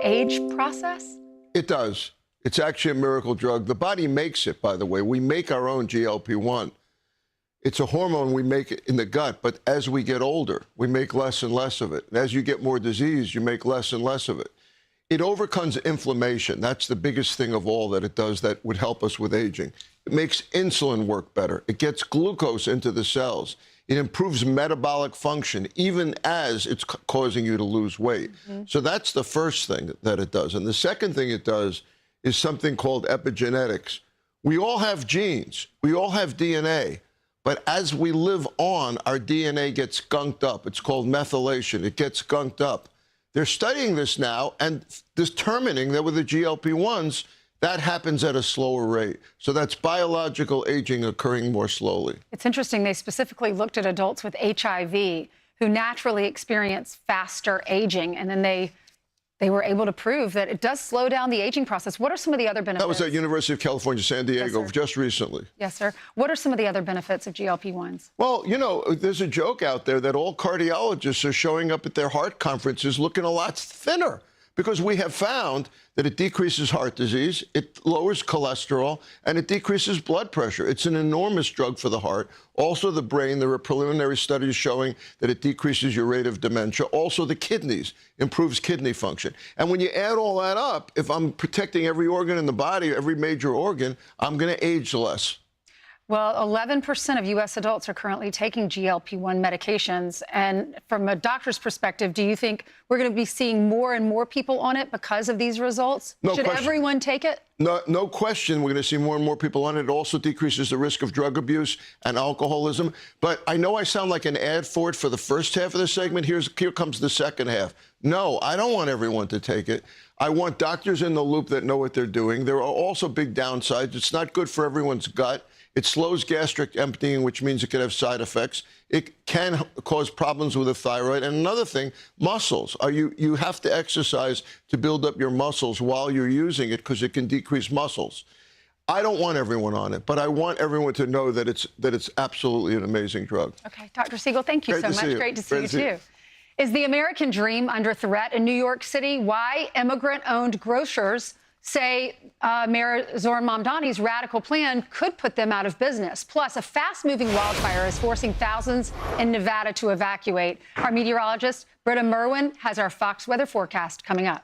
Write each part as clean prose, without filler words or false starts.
age process? It does. It's actually a miracle drug. The body makes it, by the way. We make our own GLP-1. It's a hormone we make it in the gut, but as we get older, we make less and less of it. And as you get more disease, you make less and less of it. It overcomes inflammation. That's the biggest thing of all that it does that would help us with aging. It makes insulin work better. It gets glucose into the cells. It improves metabolic function, even as it's causing you to lose weight. So that's the first thing that it does. And the second thing it does is something called epigenetics. We all have genes. We all have DNA. But as we live on, our DNA gets skunked up. It's called methylation. It gets skunked up. They're studying this now and determining that with the GLP-1s, that happens at a slower rate. So that's biological aging occurring more slowly. It's interesting. They specifically looked at adults with HIV who naturally experience faster aging, and then they were able to prove that it does slow down the aging process. What are some of the other benefits? That was at University of California, San Diego, just recently. Yes, sir. What are some of the other benefits of GLP-1s? Well, you know, there's a joke out there that all cardiologists are showing up at their heart conferences looking a lot thinner because we have found that it decreases heart disease, it lowers cholesterol, and it decreases blood pressure. It's an enormous drug for the heart. Also the brain. There are preliminary studies showing that it decreases your rate of dementia. Also the kidneys, improves kidney function. And when you add all that up, if I'm protecting every organ in the body, every major organ, I'm going to age less. Well, 11% of U.S. adults are currently taking GLP-1 medications. And from a doctor's perspective, do you think we're going to be seeing more and more people on it because of these results? No Should question. everyone take it? No question. We're going to see more and more people on it. It also decreases the risk of drug abuse and alcoholism. But I know I sound like an ad for it for the first half of the segment. Here comes the second half. No, I don't want everyone to take it. I want doctors in the loop that know what they're doing. There are also big downsides. It's not good for everyone's gut. It slows gastric emptying, which means it can have side effects. It can cause problems with the thyroid. And another thing, muscles. You have to exercise to build up your muscles while you're using it because it can decrease muscles. I don't want everyone on it, but I want everyone to know that it's absolutely an amazing drug. Okay, Dr. Siegel, thank you so much. Great to see you, too. Is the American dream under threat in New York City? Why immigrant-owned grocers say Mayor Zohran Mamdani's radical plan could put them out of business. Plus, a fast-moving wildfire is forcing thousands in Nevada to evacuate. Our meteorologist, Britta Merwin, has our Fox weather forecast coming up.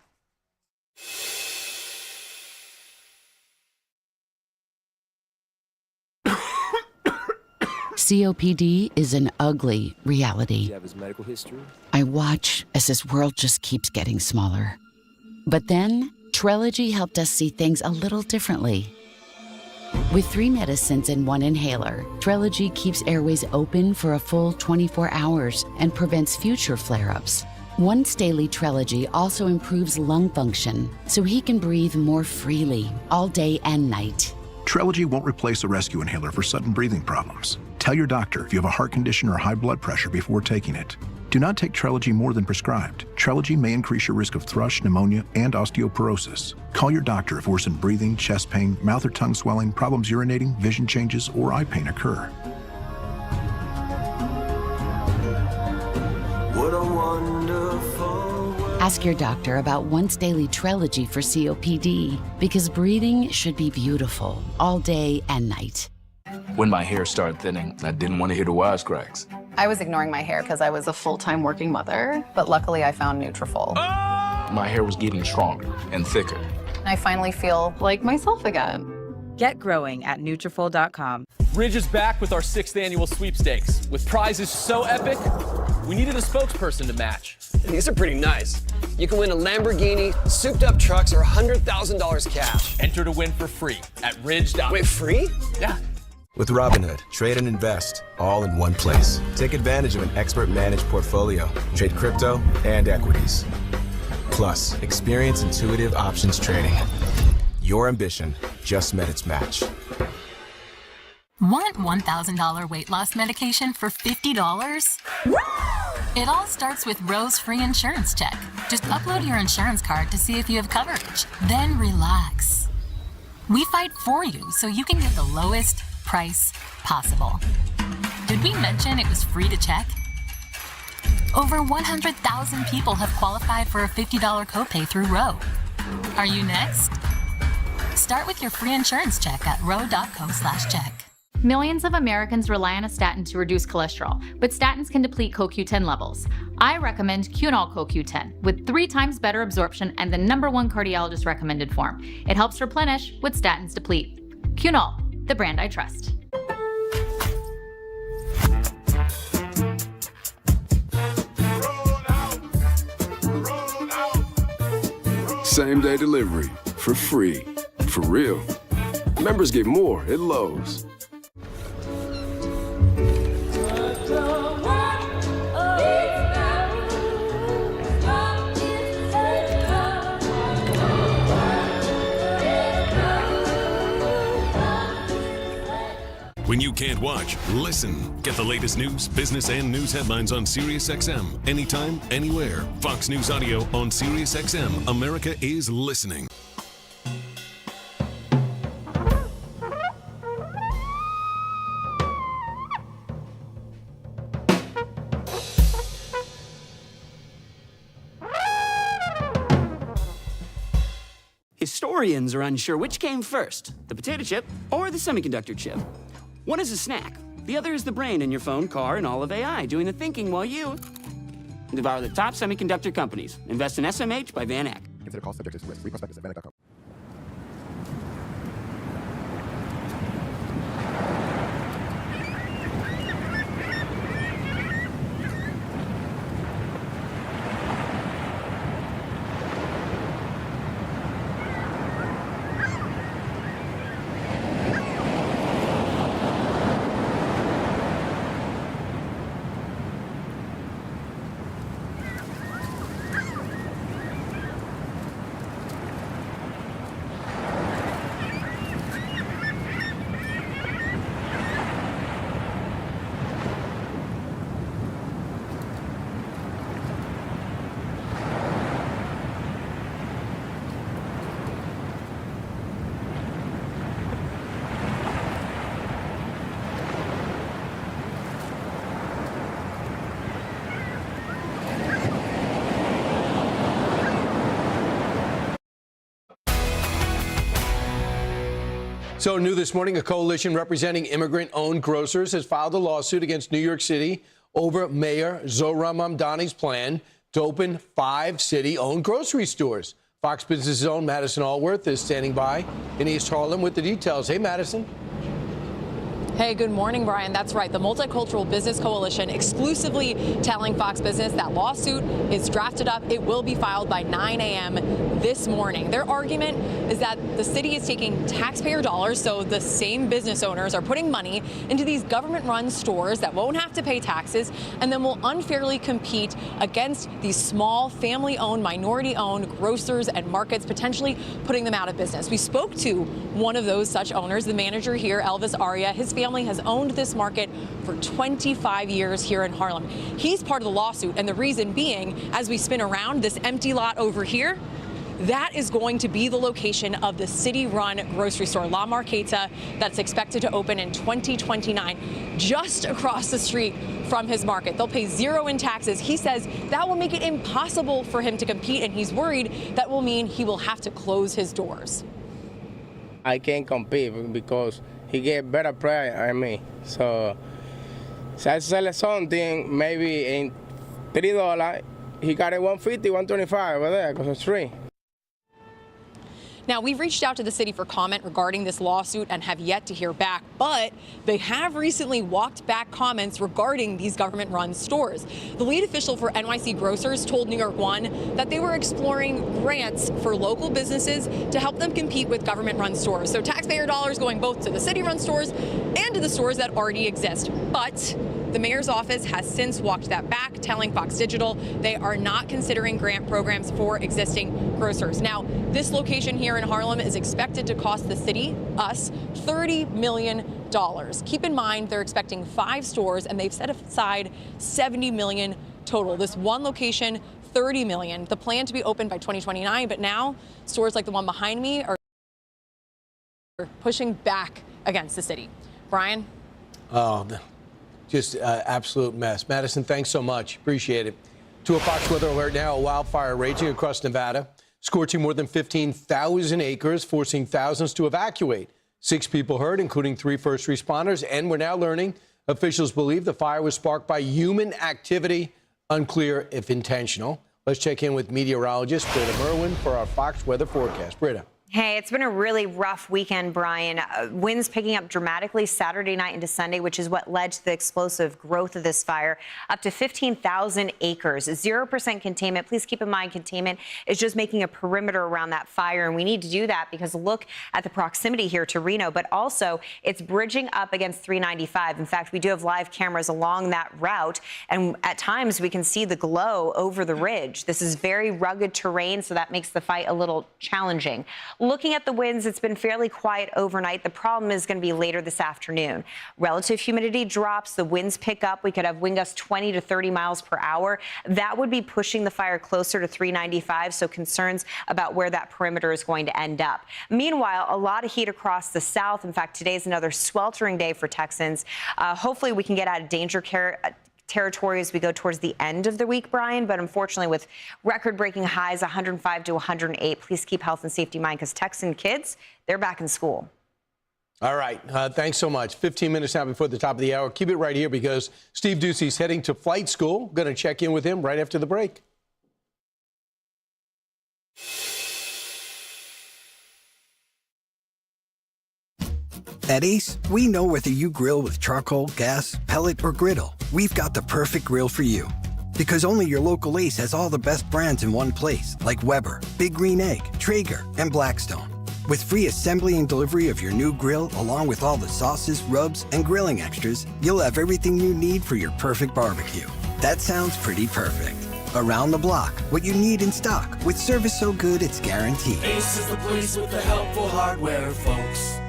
COPD is an ugly reality. Do you have his medical history? I watch as his world just keeps getting smaller. But then, Trelegy helped us see things a little differently. With 3 medicines and 1 inhaler, Trelegy keeps airways open for a full 24 hours and prevents future flare-ups. Once daily Trelegy also improves lung function, so he can breathe more freely all day and night. Trelegy won't replace a rescue inhaler for sudden breathing problems. Tell your doctor if you have a heart condition or high blood pressure before taking it. Do not take Trelegy more than prescribed. Trelegy may increase your risk of thrush, pneumonia, and osteoporosis. Call your doctor if worsened breathing, chest pain, mouth or tongue swelling, problems urinating, vision changes, or eye pain occur. What a wonderful world. Ask your doctor about once daily Trelegy for COPD, because breathing should be beautiful all day and night. When my hair started thinning, I didn't want to hear the wisecracks. I was ignoring my hair because I was a full-time working mother, but luckily I found Nutrafol. My hair was getting stronger and thicker. I finally feel like myself again. Get growing at Nutrafol.com. Ridge is back with our 6th annual sweepstakes. With prizes so epic, we needed a spokesperson to match. These are pretty nice. You can win a Lamborghini, souped-up trucks, or $100,000 cash. Enter to win for free at ridge.com. Wait, free? Yeah. With Robinhood, trade and invest all in one place. Take advantage of an expert-managed portfolio. Trade crypto and equities. Plus, experience intuitive options trading. Your ambition just met its match. Want $1,000 weight loss medication for $50? It all starts with Rose Free Insurance Check. Just upload your insurance card to see if you have coverage. Then relax. We fight for you so you can get the lowest price possible. Did we mention it was free to check? Over 100,000 people have qualified for a $50 copay through Ro. Are you next? Start with your free insurance check at ro.co/check. Millions of Americans rely on a statin to reduce cholesterol, but statins can deplete CoQ10 levels. I recommend Cunol CoQ10 with 3 times better absorption and the #1 cardiologist recommended form. It helps replenish what statins deplete. Cunol, the brand I trust. Same-day delivery for free. For real. Members get more at Lowe's. When you can't watch, listen. Get the latest news, business, and news headlines on SiriusXM. Anytime, anywhere. Fox News Audio on SiriusXM. America is listening. Historians are unsure which came first, the potato chip or the semiconductor chip. One is a snack. The other is the brain in your phone, car, and all of AI, doing the thinking while you devour the top semiconductor companies. Invest in SMH by Van Eck. Consider cost subject to risk. Read prospectus at vaneck.com. So new this morning, a coalition representing immigrant-owned grocers has filed a lawsuit against New York City over Mayor Zohran Mamdani's plan to open 5 city-owned grocery stores. Fox Business's own Madison Allworth is standing by in East Harlem with the details. Hey, Madison. Hey, good morning, Brian. That's right. The Multicultural Business Coalition exclusively telling Fox Business that lawsuit is drafted up. It will be filed by 9 a.m. this morning. Their argument is that the city is taking taxpayer dollars, so the same business owners are putting money into these government-run stores that won't have to pay taxes and then will unfairly compete against these small, family-owned, minority-owned grocers and markets, potentially putting them out of business. We spoke to one of those such owners, the manager here, Elvis Aria. His family has owned this market for 25 years here in Harlem. He's part of the lawsuit, and the reason being, as we spin around this empty lot over here, that is going to be the location of the city-run grocery store, La Marqueta, that's expected to open in 2029, just across the street from his market. They'll pay 0 in taxes. He says that will make it impossible for him to compete, and he's worried that will mean he will have to close his doors. I can't compete because he get better price than me. So I sell something maybe in $3. He got it $150, $125 over there because it's free. Now, we've reached out to the city for comment regarding this lawsuit and have yet to hear back, but they have recently walked back comments regarding these government-run stores. The lead official for NYC Grocers told New York One that they were exploring grants for local businesses to help them compete with government-run stores. So taxpayer dollars going both to the city-run stores and to the stores that already exist. But the mayor's office has since walked that back, telling Fox Digital they are not considering grant programs for existing grocers. Now, this location here in Harlem is expected to cost the city, us, $30 million. Keep in mind, they're expecting 5 stores, and they've set aside $70 million total. This one location, $30 million. The plan to be open by 2029, but now stores like the one behind me are pushing back against the city. Brian? Just absolute mess. Madison, thanks so much. Appreciate it. To a Fox Weather Alert now, a wildfire raging across Nevada, scorching more than 15,000 acres, forcing thousands to evacuate. 6 people hurt, including 3 first responders. And we're now learning officials believe the fire was sparked by human activity, unclear if intentional. Let's check in with meteorologist Britta Merwin for our Fox Weather forecast. Britta. Hey, it's been a really rough weekend, Brian. Winds picking up dramatically Saturday night into Sunday, which is what led to the explosive growth of this fire. Up to 15,000 acres, 0% containment. Please keep in mind, containment is just making a perimeter around that fire. And we need to do that because look at the proximity here to Reno, but also it's bridging up against 395. In fact, we do have live cameras along that route. And at times we can see the glow over the ridge. This is very rugged terrain, so that makes the fight a little challenging. Looking at the winds, it's been fairly quiet overnight. The problem is going to be later this afternoon. Relative humidity drops. The winds pick up. We could have wind gusts 20 to 30 miles per hour. That would be pushing the fire closer to 395, so concerns about where that perimeter is going to end up. Meanwhile, a lot of heat across the south. In fact, today's another sweltering day for Texans. Hopefully, we can get out of danger territory as we go towards the end of the week, Brian. But unfortunately, with record-breaking highs, 105 to 108, please keep health and safety in mind because Texan kids, they're back in school. All right. Thanks so much. 15 minutes now before the top of the hour. Keep it right here because Steve Ducey's heading to flight school. Going to check in with him right after the break. At Ace, we know whether you grill with charcoal, gas, pellet, or griddle, we've got the perfect grill for you. Because only your local Ace has all the best brands in one place, like Weber, Big Green Egg, Traeger, and Blackstone. With free assembly and delivery of your new grill, along with all the sauces, rubs, and grilling extras, you'll have everything you need for your perfect barbecue. That sounds pretty perfect. Around the block, what you need in stock, with service so good it's guaranteed. Ace is the place with the helpful hardware, folks.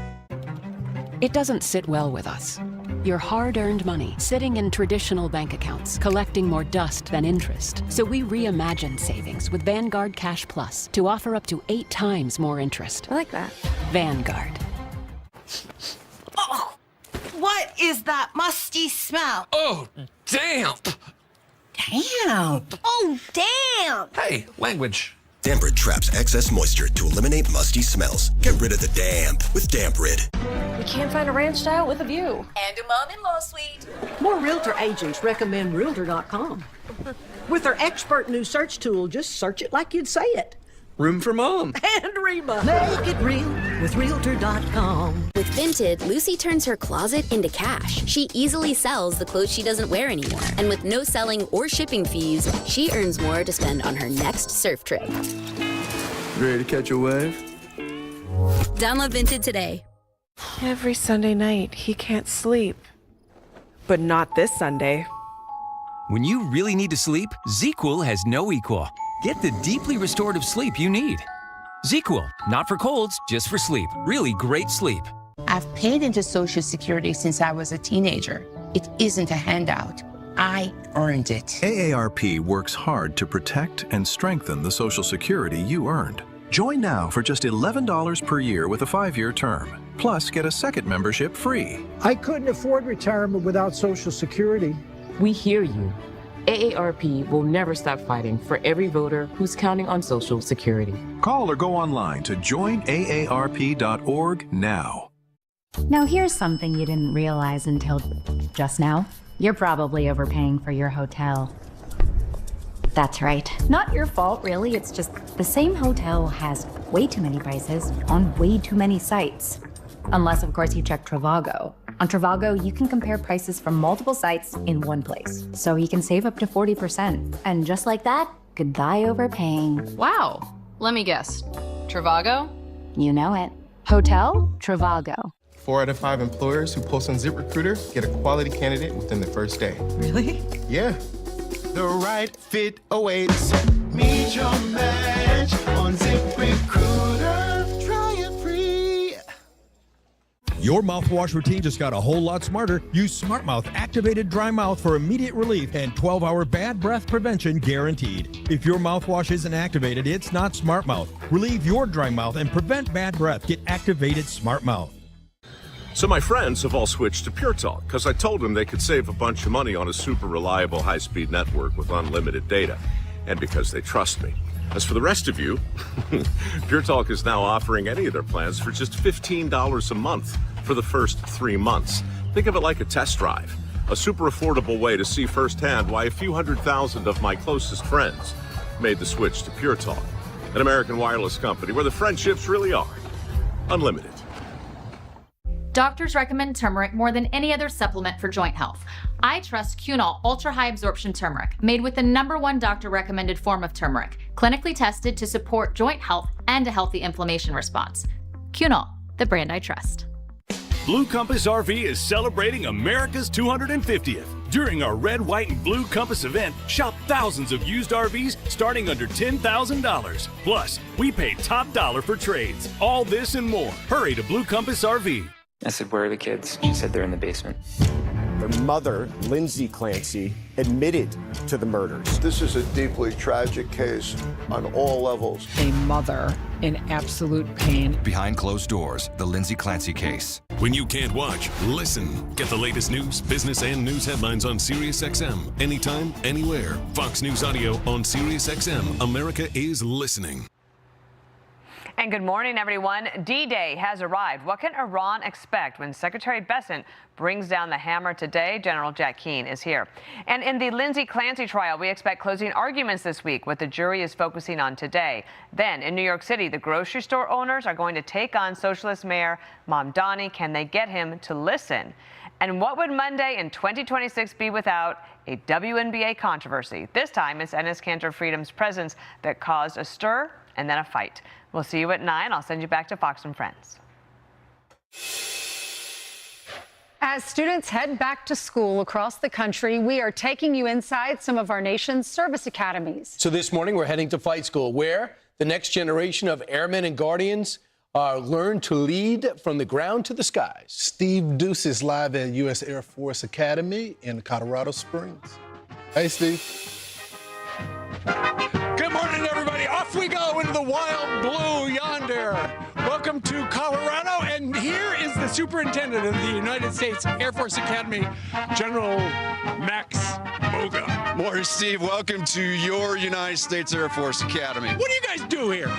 It doesn't sit well with us. Your hard-earned money sitting in traditional bank accounts, collecting more dust than interest. So we reimagined savings with Vanguard Cash Plus to offer up to 8 times more interest. I like that. Vanguard. Oh, what is that musty smell? Oh, damp. Damp. Oh, damn. Hey, language. Damp Rid traps excess moisture to eliminate musty smells. Get rid of the damp with Damp Rid. We can't find a ranch style with a view. And a mom-in-law suite. More realtor agents recommend Realtor.com. With their expert new search tool, just search it like you'd say it. Room for mom. And Reba. Make it real with Realtor.com. With Vinted, Lucy turns her closet into cash. She easily sells the clothes she doesn't wear anymore. And with no selling or shipping fees, she earns more to spend on her next surf trip. Ready to catch a wave? Download Vinted today. Every Sunday night, he can't sleep. But not this Sunday. When you really need to sleep, ZzzQuil has no equal. Get the deeply restorative sleep you need. ZzzQuil, not for colds, just for sleep. Really great sleep. I've paid into Social Security since I was a teenager. It isn't a handout. I earned it. AARP works hard to protect and strengthen the Social Security you earned. Join now for just $11 per year with a 5-year term. Plus, get a second membership free. I couldn't afford retirement without Social Security. We hear you. AARP will never stop fighting for every voter who's counting on Social Security. Call or go online to joinaarp.org now. Now here's something you didn't realize until just now. You're probably overpaying for your hotel. That's right. Not your fault, really. It's just the same hotel has way too many prices on way too many sites. Unless, of course, you check Trivago. On Trivago, you can compare prices from multiple sites in one place. So you can save up to 40%. And just like that, goodbye overpaying. Wow. Let me guess. Trivago? You know it. Hotel Trivago. 4 out of 5 employers who post on ZipRecruiter get a quality candidate within the first day. Really? Yeah. The right fit awaits. Meet your match on ZipRecruiter. Try it free. Your mouthwash routine just got a whole lot smarter. Use SmartMouth Activated Dry Mouth for immediate relief and 12-hour bad breath prevention guaranteed. If your mouthwash isn't activated, it's not SmartMouth. Relieve your dry mouth and prevent bad breath. Get Activated SmartMouth. So my friends have all switched to Pure Talk because I told them they could save a bunch of money on a super reliable high-speed network with unlimited data, and because they trust me. As for the rest of you, Pure Talk is now offering any of their plans for just $15 a month for the first 3 months. Think of it like a test drive, a super affordable way to see firsthand why a few 100,000 of my closest friends made the switch to Pure Talk, an American wireless company where the friendships really are unlimited. Doctors recommend turmeric more than any other supplement for joint health. I trust Cunol Ultra High Absorption Turmeric, made with the #1 doctor recommended form of turmeric, clinically tested to support joint health and a healthy inflammation response. Cunol, the brand I trust. Blue Compass RV is celebrating America's 250th. During our Red, White, and Blue Compass event, shop thousands of used RVs starting under $10,000. Plus, we pay top dollar for trades. All this and more. Hurry to Blue Compass RV. I said, "Where are the kids?" She said, "They're in the basement." Their mother, Lindsay Clancy, admitted to the murders. This is a deeply tragic case on all levels. A mother in absolute pain. Behind closed doors, the Lindsay Clancy case. When you can't watch, listen. Get the latest news, business, and news headlines on SiriusXM. Anytime, anywhere. Fox News Audio on SiriusXM. America is listening. And good morning, everyone. D-Day has arrived. What can Iran expect when Secretary Bessent brings down the hammer today? General Jack Keane is here. And in the Lindsay Clancy trial, we expect closing arguments this week, what the jury is focusing on today. Then in New York City, the grocery store owners are going to take on Socialist Mayor Mamdani. Can they get him to listen? And what would Monday in 2026 be without a WNBA controversy? This time, it's Enes Kanter Freedom's presence that caused a stir and then a fight. We'll see you at 9. I'll send you back to Fox and Friends. As students head back to school across the country, we are taking you inside some of our nation's service academies. So this morning, we're heading to Flight School, where the next generation of airmen and guardians learn to lead from the ground to the skies. Steve Deuce is live at U.S. Air Force Academy in Colorado Springs. Hey, Steve. Good morning, everybody. Off we go into the wild blue yonder. Welcome to Colorado, and here is the superintendent of the United States Air Force Academy, General Max Moga. Morning, Steve. Welcome to your United States Air Force Academy. What do you guys do here?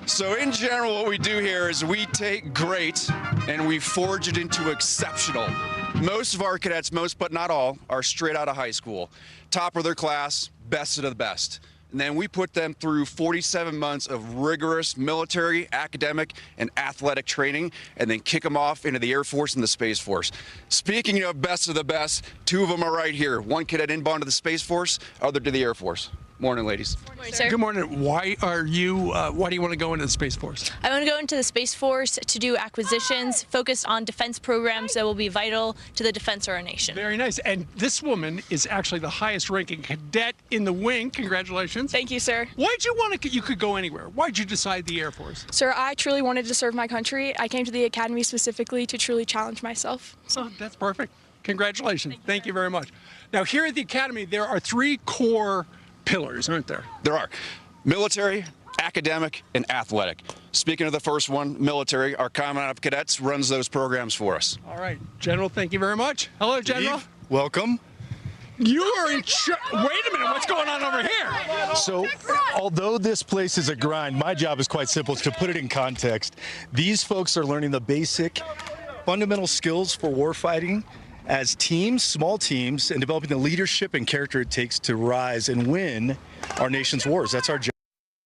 So in general, what we do here is we take great and we forge it into exceptional. Most of our cadets, most but not all, are straight out of high school. Top of their class, best of the best. And then we put them through 47 months of rigorous military, academic, and athletic training, and then kick them off into the Air Force and the Space Force. Speaking of best of the best, 2 of them are right here. One cadet inbound to the Space Force, other to the Air Force. Morning, ladies. Morning, sir. Good morning. Why do you want to go into the Space Force? I want to go into the Space Force to do acquisitions focused on defense programs that will be vital to the defense of our nation. Very nice. And this woman is actually the highest ranking cadet in the wing. Congratulations. Thank you, sir. Why'd you want to, you could go anywhere. Why'd you decide the Air Force? Sir, I truly wanted to serve my country. I came to the Academy specifically to truly challenge myself. So. Oh, that's perfect. Congratulations. Thank you very much. Now, here at the Academy, there are 3 core pillars, aren't there? There are. Military, academic, and athletic. Speaking of the first one, military, our Commandant of Cadets runs those programs for us. All right. General, thank you very much. Hello, General. Steve, welcome. You are in charge. Wait a minute. What's going on over here? So, although this place is a grind, my job is quite simple. It's to put it in context. These folks are learning the basic fundamental skills for warfighting as teams, small teams, and developing the leadership and character it takes to rise and win our nation's wars. That's our job.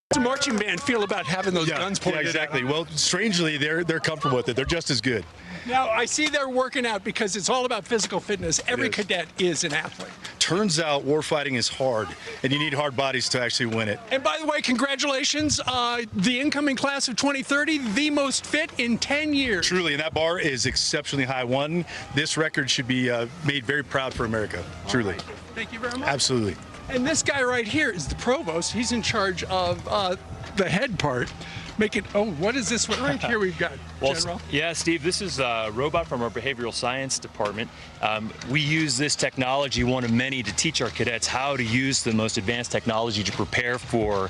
What's a marching band feel about having those guns pointed Yeah, exactly. at? Well, strangely, they're comfortable with it. They're just as good. Now, I see they're working out because it's all about physical fitness. Every cadet is an athlete. Turns out warfighting is hard, and you need hard bodies to actually win it. And by the way, congratulations. The incoming class of 2030, the most fit in 10 years. Truly, and that bar is exceptionally high. This record should be made very proud for America. Truly. Right. Thank you very much. Absolutely. And this guy right here is the provost. He's in charge of the head part. What is this one right here we've got, General? Yeah, Steve, this is a robot from our behavioral science department. We use this technology, one of many, to teach our cadets how to use the most advanced technology to prepare for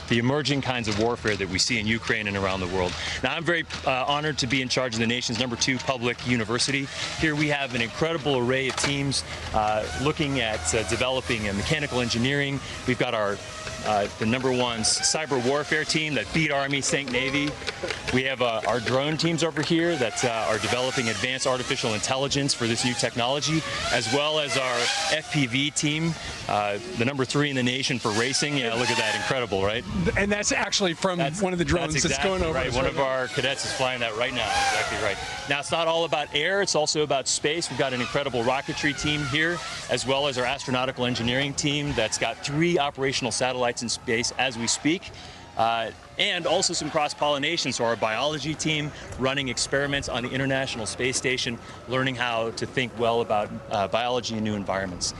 the emerging kinds of warfare that we see in Ukraine and around the world. Now, I'm very honored to be in charge of the nation's #2 public university. Here we have an incredible array of teams looking at developing mechanical engineering. We've got our the #1 cyber warfare team that beat Army, sank Navy. We have our drone teams over here that are developing advanced artificial intelligence for this new technology, as well as our FPV team, the #3 in the nation for racing. Yeah, look at that, incredible, right? And that's actually from one of the drones that's going over. Right. One of our cadets is flying that right now. Exactly right. Now, it's not all about air, it's also about space. We've got an incredible rocketry team here, as well as our astronautical engineering team that's got 3 operational satellites in space as we speak. And also some cross-pollination. So our biology team running experiments on the International Space Station, learning how to think well about biology in new environments.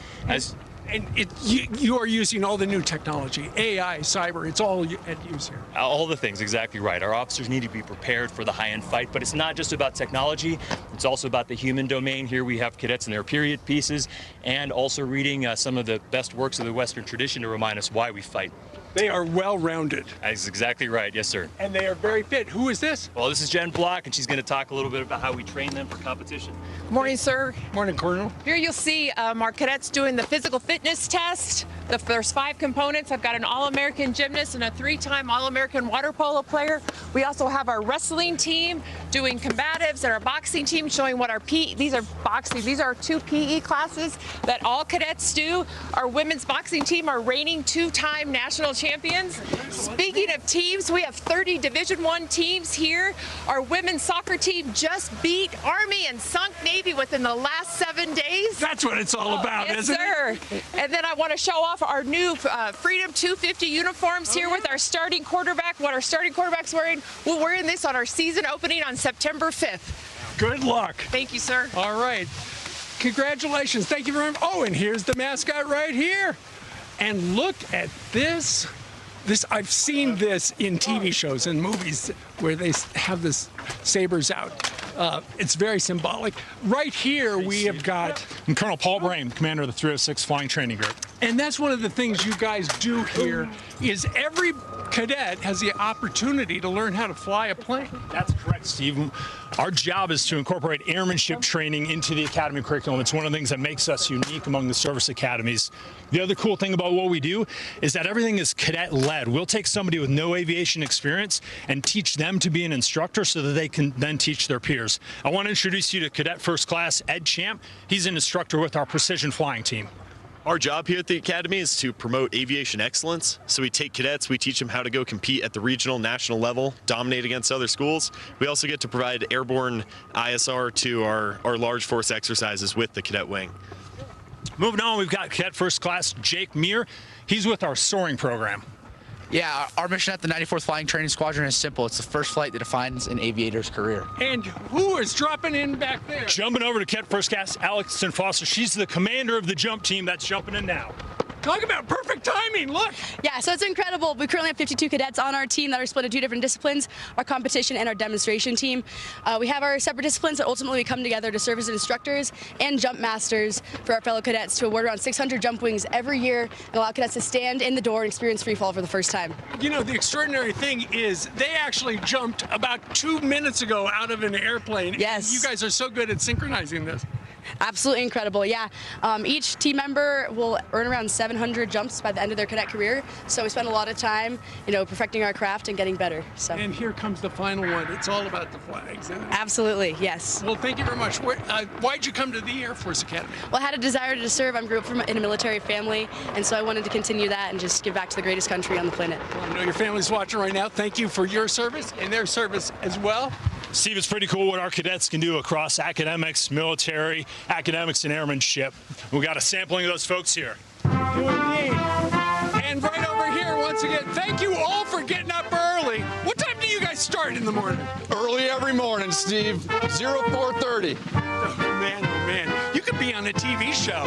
You are using all the new technology, AI, cyber, it's all at use here. All the things, exactly right. Our officers need to be prepared for the high-end fight, but it's not just about technology, it's also about the human domain. Here we have cadets in their period pieces and also reading some of the best works of the Western tradition to remind us why we fight. They are well-rounded. That's exactly right, yes, sir. And they are very fit. Who is this? Well, this is Jen Block, and she's going to talk a little bit about how we train them for competition. Morning, sir. Morning, Colonel. Here you'll see our cadets doing the physical fitness test. There's 5 components. I've got an All-American gymnast and a 3-time All-American water polo player. We also have our wrestling team doing combatives and our boxing team showing what our these are boxing. These are 2 PE classes that all cadets do. Our women's boxing team are reigning 2-time national champions. Speaking of teams, we have 30 Division I teams here. Our women's soccer team just beat Army and sunk Navy within the last 7 days. That's what it's all about, isn't it? Yes, sir. And then I want to show off our new Freedom 250 uniforms here with our starting quarterback, what our starting quarterback's wearing. We're wearing this on our season opening on September 5th. Good luck. Thank you, sir. All right. Congratulations. Thank you very much. Oh, and here's the mascot right here. And look at this. I've seen this in TV shows and movies where they have this sabers out. It's very symbolic. Right here we have got... I'm Colonel Paul Brame, commander of the 306 Flying Training Group. And that's one of the things you guys do here is every cadet has the opportunity to learn how to fly a plane. That's correct, Steve. Our job is to incorporate airmanship training into the academy curriculum. It's one of the things that makes us unique among the service academies. The other cool thing about what we do is that everything is cadet-led. We'll take somebody with no aviation experience and teach them to be an instructor so that they can then teach their peers. I want to introduce you to Cadet First Class Ed Champ. He's an instructor with our precision flying team. Our job here at the Academy is to promote aviation excellence. So we take cadets, we teach them how to go compete at the regional, national level, dominate against other schools. We also get to provide airborne ISR to our large force exercises with the cadet wing. Moving on, we've got Cadet First Class Jake Meir. He's with our soaring program. Yeah, our mission at the 94th Flying Training Squadron is simple. It's the first flight that defines an aviator's career. And who is dropping in back there? Jumping over to Cadet First Class Allison Foster. She's the commander of the jump team that's jumping in now. Talk about perfect timing, look. Yeah, so it's incredible. We currently have 52 cadets on our team that are split into 2 different disciplines, our competition and our demonstration team. We have our separate disciplines that ultimately come together to serve as instructors and jump masters for our fellow cadets to award around 600 jump wings every year and allow cadets to stand in the door and experience free fall for the first time. You know, the extraordinary thing is they actually jumped about 2 minutes ago out of an airplane. Yes. You guys are so good at synchronizing this. Absolutely incredible, yeah. Each team member will earn around 700 jumps by the end of their cadet career, so we spend a lot of time, perfecting our craft and getting better. So. And here comes the final one. It's all about the flags, isn't it? Absolutely, yes. Well, thank you very much. Why'd you come to the Air Force Academy? Well, I had a desire to serve. I grew up in a military family, and so I wanted to continue that and just give back to the greatest country on the planet. Well, I know your family's watching right now. Thank you for your service and their service as well. Steve, it's pretty cool what our cadets can do across academics, military, academics, and airmanship. We've got a sampling of those folks here. Indeed. And right over here, once again, thank you all for getting up early. What time do you guys start in the morning? Early every morning, Steve. 04:30. Oh, man, oh, man. You can to be on a TV show.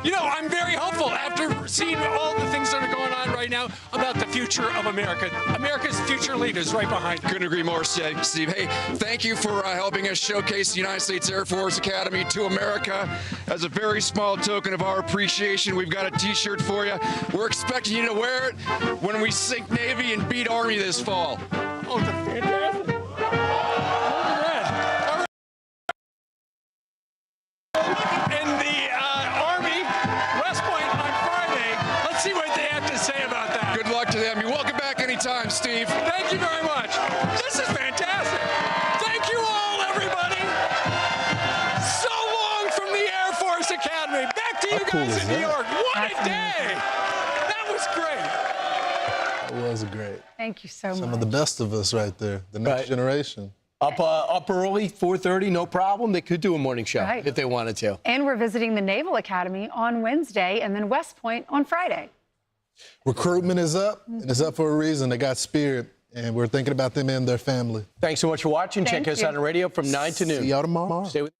You know, I'm very hopeful after seeing all the things that are going on right now about the future of America. America's future leaders right behind. Couldn't agree more, Steve. Hey, thank you for helping us showcase the United States Air Force Academy to America. As a very small token of our appreciation, we've got a T-shirt for you. We're expecting you to wear it when we sink Navy and beat Army this fall. Oh, it's fantastic. And the Army, West Point on Friday. Let's see what they have to say about that. Good luck to them. You're welcome back anytime, Steve. Thank you very much. This is fantastic. Thank you all, everybody. So long from the Air Force Academy. Back to you guys in New York. What a day. That was great. It was great. Thank you so much. Some of the best of us right there, the next generation. Up early, 4:30, no problem. They could do a morning show if they wanted to. And we're visiting the Naval Academy on Wednesday and then West Point on Friday. Recruitment is up, and it's up for a reason. They got spirit, and we're thinking about them and their family. Thanks so much for watching. Thank Check us you. out on radio from 9 to noon. See y'all tomorrow. Stay with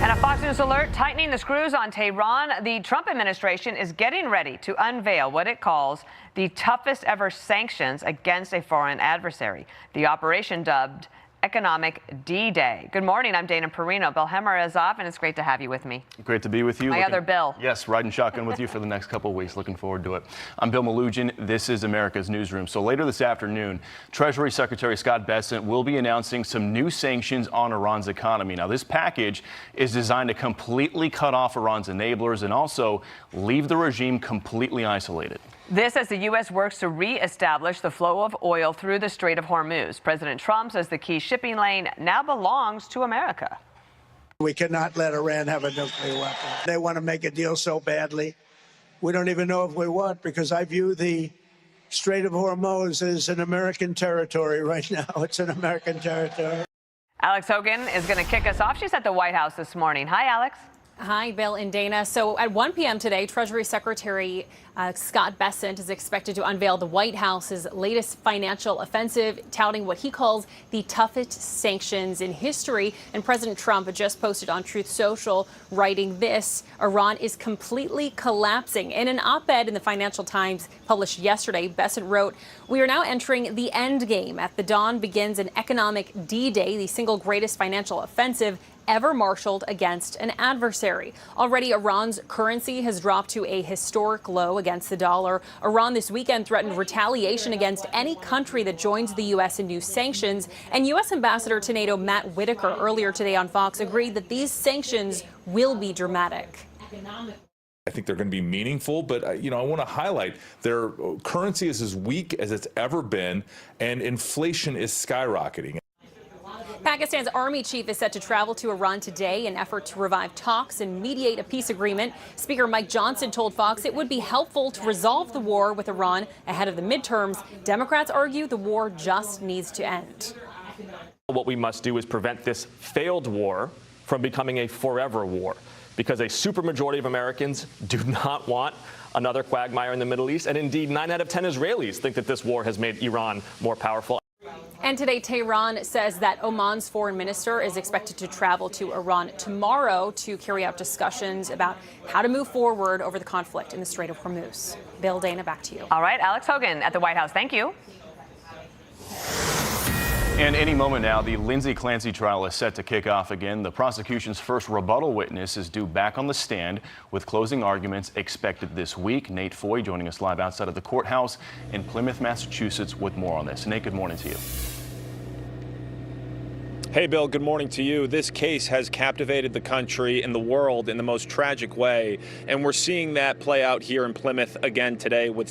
And a Fox News alert, tightening the screws on Tehran. The Trump administration is getting ready to unveil what it calls the toughest ever sanctions against a foreign adversary. The operation dubbed Economic D-Day. Good morning, I'm Dana Perino. Bill Hemmer is off, and it's great to have you with me. Great to be with you. My other Bill. Yes, riding shotgun with you for the next couple of weeks. Looking forward to it. I'm Bill Malugin. This is America's Newsroom. So later this afternoon, Treasury Secretary Scott Bessent will be announcing some new sanctions on Iran's economy. Now, this package is designed to completely cut off Iran's enablers and also leave the regime completely isolated. This as the U.S. works to reestablish the flow of oil through the Strait of Hormuz. President Trump says the key shipping lane now belongs to America. We cannot let Iran have a nuclear weapon. They want to make a deal so badly. We don't even know if we want, because I view the Strait of Hormuz as an American territory right now. It's an American territory. Alex Hogan is going to kick us off. She's at the White House this morning. Hi, Alex. Hi, Bill and Dana. So at 1 p.m. today, Treasury Secretary Scott Bessent is expected to unveil the White House's latest financial offensive, touting what he calls the toughest sanctions in history. And President Trump just posted on Truth Social, writing this: Iran is completely collapsing. In an op-ed in the Financial Times published yesterday, Bessent wrote, "We are now entering the end game. At the dawn begins an economic D-Day, the single greatest financial offensive ever marshaled against an adversary. Already, Iran's currency has dropped to a historic low against the dollar. Iran this weekend threatened retaliation against any country that joins the U.S. in new sanctions. And U.S. Ambassador to NATO Matt Whitaker earlier today on Fox agreed that these sanctions will be dramatic. I think they're going to be meaningful, but I want to highlight their currency is as weak as it's ever been, and inflation is skyrocketing. Pakistan's army chief is set to travel to Iran today in an effort to revive talks and mediate a peace agreement. Speaker Mike Johnson told Fox it would be helpful to resolve the war with Iran ahead of the midterms. Democrats argue the war just needs to end. What we must do is prevent this failed war from becoming a forever war, because a supermajority of Americans do not want another quagmire in the Middle East. And indeed, 9 out of 10 Israelis think that this war has made Iran more powerful. And today, Tehran says that Oman's foreign minister is expected to travel to Iran tomorrow to carry out discussions about how to move forward over the conflict in the Strait of Hormuz. Bill, Dana, back to you. All right, Alex Hogan at the White House. Thank you. And any moment now, the Lindsay Clancy trial is set to kick off again. The prosecution's first rebuttal witness is due back on the stand with closing arguments expected this week. Nate Foy joining us live outside of the courthouse in Plymouth, Massachusetts with more on this. Nate, good morning to you. Hey, Bill, good morning to you. This case has captivated the country and the world in the most tragic way, and we're seeing that play out here in Plymouth again today with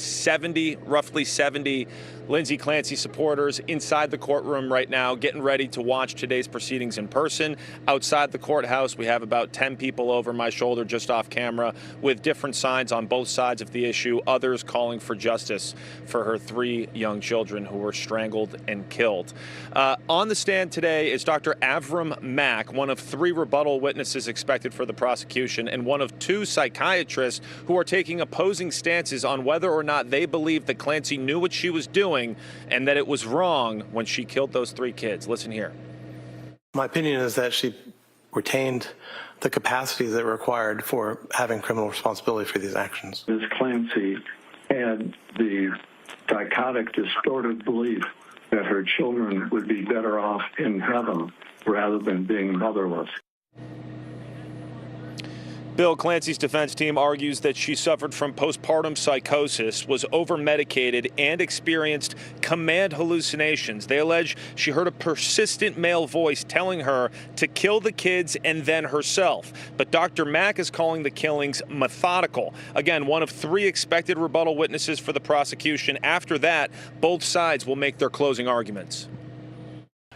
roughly 70 Lindsay Clancy supporters inside the courtroom right now, getting ready to watch today's proceedings in person. Outside the courthouse, we have about 10 people over my shoulder just off camera with different signs on both sides of the issue, others calling for justice for her 3 young children who were strangled and killed. On the stand today is Dr. Avram Mack, one of 3 rebuttal witnesses expected for the prosecution, and one of 2 psychiatrists who are taking opposing stances on whether or not they believe that Clancy knew what she was doing and that it was wrong when she killed those 3 kids. Listen here. My opinion is that she retained the capacity that required for having criminal responsibility for these actions. Ms. Clancy had the dichotic, distorted belief that her children would be better off in heaven rather than being motherless. Bill Clancy's defense team argues that she suffered from postpartum psychosis, was over-medicated, and experienced command hallucinations. They allege she heard a persistent male voice telling her to kill the kids and then herself. But Dr. Mack is calling the killings methodical. Again, one of 3 expected rebuttal witnesses for the prosecution. After that, both sides will make their closing arguments.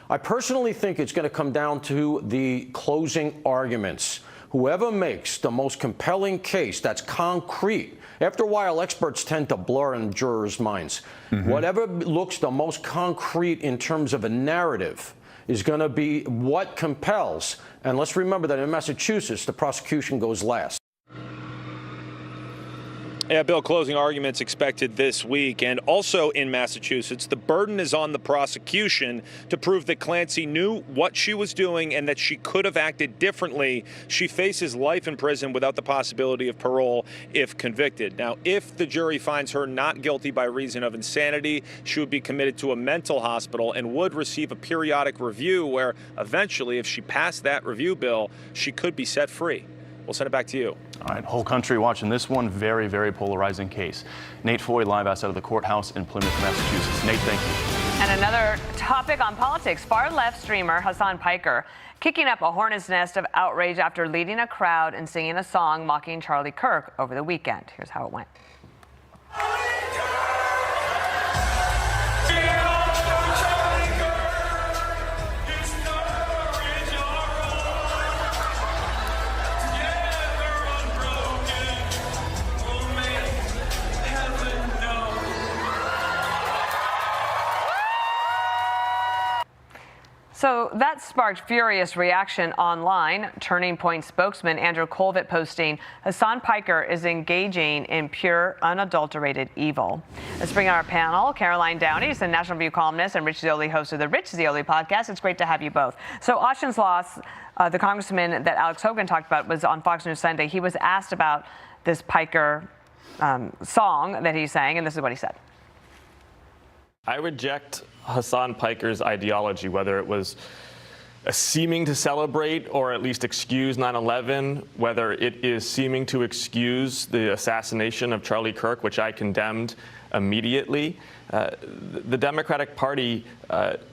I personally think it's going to come down to the closing arguments. Whoever makes the most compelling case that's concrete. After a while, experts tend to blur in jurors' minds. Whatever looks the most concrete in terms of a narrative is going to be what compels. And let's remember that in Massachusetts, the prosecution goes last. Yeah, Bill, closing arguments expected this week. And also in Massachusetts, the burden is on the prosecution to prove that Clancy knew what she was doing and that she could have acted differently. She faces life in prison without the possibility of parole if convicted. Now, if the jury finds her not guilty by reason of insanity, she would be committed to a mental hospital and would receive a periodic review where eventually, if she passed that review, Bill, she could be set free. We'll send it back to you. All right, whole country watching this one. Very, very polarizing case. Nate Foy live outside of the courthouse in Plymouth, Massachusetts. Nate, thank you. And another topic on politics, far-left streamer Hassan Piker kicking up a hornet's nest of outrage after leading a crowd and singing a song mocking Charlie Kirk over the weekend. Here's how it went. So that sparked furious reaction online. Turning Point spokesman Andrew Colvett posting, Hassan Piker is engaging in pure, unadulterated evil. Let's bring on our panel. Caroline Downey is the National Review columnist and Rich Zeoli, host of the Rich Zeoli podcast. It's great to have you both. So Austin's loss, the congressman that Alex Hogan talked about, was on Fox News Sunday. He was asked about this Piker song that he sang, and this is what he said. I reject Hassan Piker's ideology, whether it was seeming to celebrate or at least excuse 9/11, whether it is seeming to excuse the assassination of Charlie Kirk, which I condemned immediately. The Democratic Party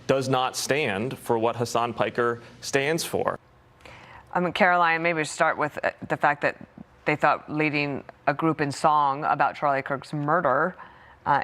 does not stand for what Hassan Piker stands for. Caroline, maybe we start with the fact that they thought leading a group in song about Charlie Kirk's murder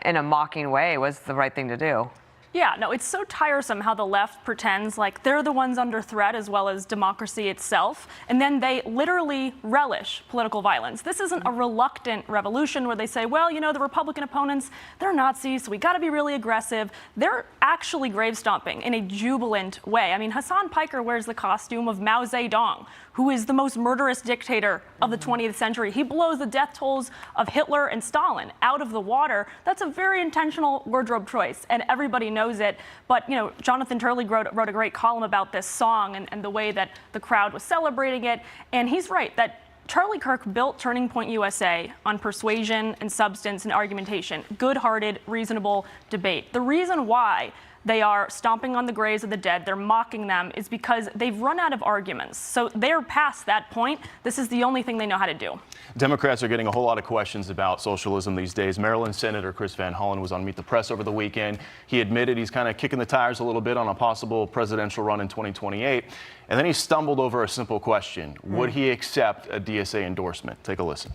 in a mocking way was the right thing to do. Yeah, no, it's so tiresome how the left pretends like they're the ones under threat as well as democracy itself, and then they literally relish political violence. This isn't a reluctant revolution where they say, well, you know, the Republican opponents, they're Nazis, so we got to be really aggressive. They're actually grave stomping in a jubilant way. I mean, Hassan Piker wears the costume of Mao Zedong, who is the most murderous dictator of the 20th century. He blows the death tolls of Hitler and Stalin out of the water. That's a very intentional wardrobe choice, and everybody knows it. But, you know, Jonathan Turley wrote a great column about this song and the way that the crowd was celebrating it. And he's right that Charlie Kirk built Turning Point USA on persuasion and substance and argumentation, good-hearted, reasonable debate. The reason why they are stomping on the graves of the dead, they're mocking them, is because they've run out of arguments. So they're past that point. This is the only thing they know how to do. Democrats are getting a whole lot of questions about socialism these days. Maryland Senator Chris Van Hollen was on Meet the Press over the weekend. He admitted he's kind of kicking the tires a little bit on a possible presidential run in 2028. And then he stumbled over a simple question. Would he accept a DSA endorsement? Take a listen.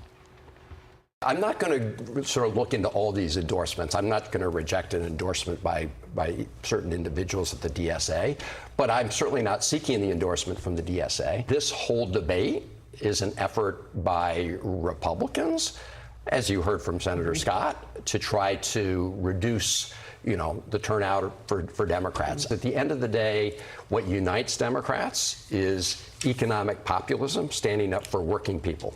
I'm not going to sort of look into all these endorsements. I'm not going to reject an endorsement by certain individuals at the DSA, but I'm certainly not seeking the endorsement from the DSA. This whole debate is an effort by Republicans, as you heard from Senator Scott, to try to reduce, you know, the turnout for Democrats. At the end of the day, what unites Democrats is economic populism, standing up for working people.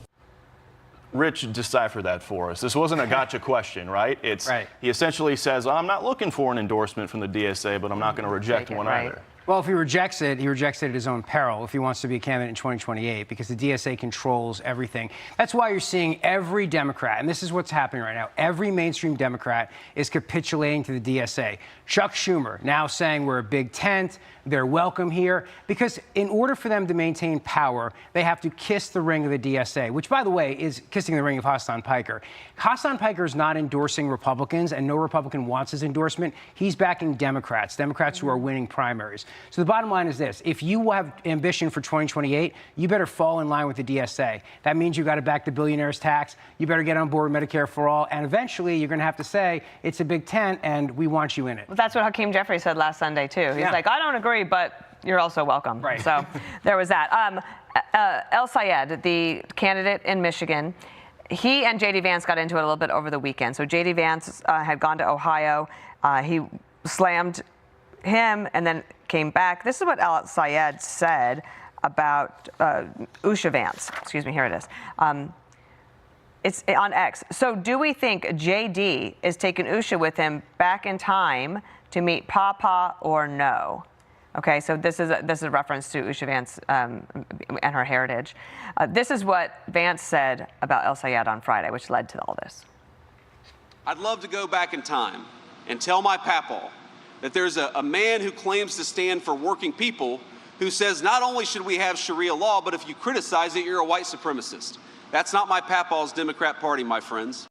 Rich, decipher that for us. This wasn't a gotcha question, right? It's right. He essentially says, I'm not looking for an endorsement from the DSA, but I'm not going to reject one either. Well, if he rejects it at his own peril if he wants to be a candidate in 2028, because the DSA controls everything. That's why you're seeing every Democrat, and this is what's happening right now, every mainstream Democrat is capitulating to the DSA. Chuck Schumer now saying we're a big tent, they're welcome here, because in order for them to maintain power, they have to kiss the ring of the DSA, which, by the way, is kissing the ring of Hassan Piker. Hassan Piker is not endorsing Republicans, and no Republican wants his endorsement. He's backing Democrats who are winning primaries. So the bottom line is this. If you have ambition for 2028, you better fall in line with the DSA. That means you got to back the billionaire's tax. You better get on board with Medicare for all. And eventually, you're going to have to say, it's a big tent, and we want you in it. Well, that's what Hakeem Jeffries said last Sunday, too. He's like, I don't agree, but you're also welcome. Right. So there was that. El Sayed, the candidate in Michigan, he and J.D. Vance got into it a little bit over the weekend. So J.D. Vance had gone to Ohio. He slammed him and then came back. This is what El Sayed said about Usha Vance. Excuse me, here it is. It's on X. So do we think J.D. is taking Usha with him back in time to meet Papa or no? Okay, so this is a reference to Usha Vance and her heritage. This is what Vance said about El Sayed on Friday, which led to all this. I'd love to go back in time and tell my papaw that there's a man who claims to stand for working people who says not only should we have Sharia law, but if you criticize it, you're a white supremacist. That's not my papaw's Democrat Party, my friends.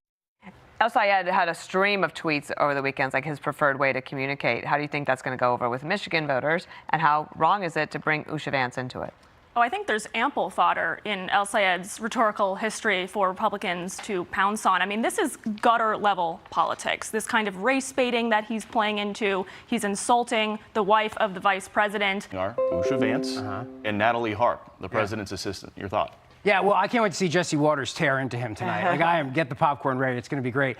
El Sayed had a stream of tweets over the weekends, like his preferred way to communicate. How do you think that's going to go over with Michigan voters? And how wrong is it to bring Usha Vance into it? Oh, I think there's ample fodder in El Sayed's rhetorical history for Republicans to pounce on. I mean, this is gutter-level politics, this kind of race baiting that he's playing into. He's insulting the wife of the vice president. Usha Vance and Natalie Harp, the president's assistant. Your thought? Yeah, well, I can't wait to see Jesse Waters tear into him tonight. Like, I am, get the popcorn ready. It's going to be great.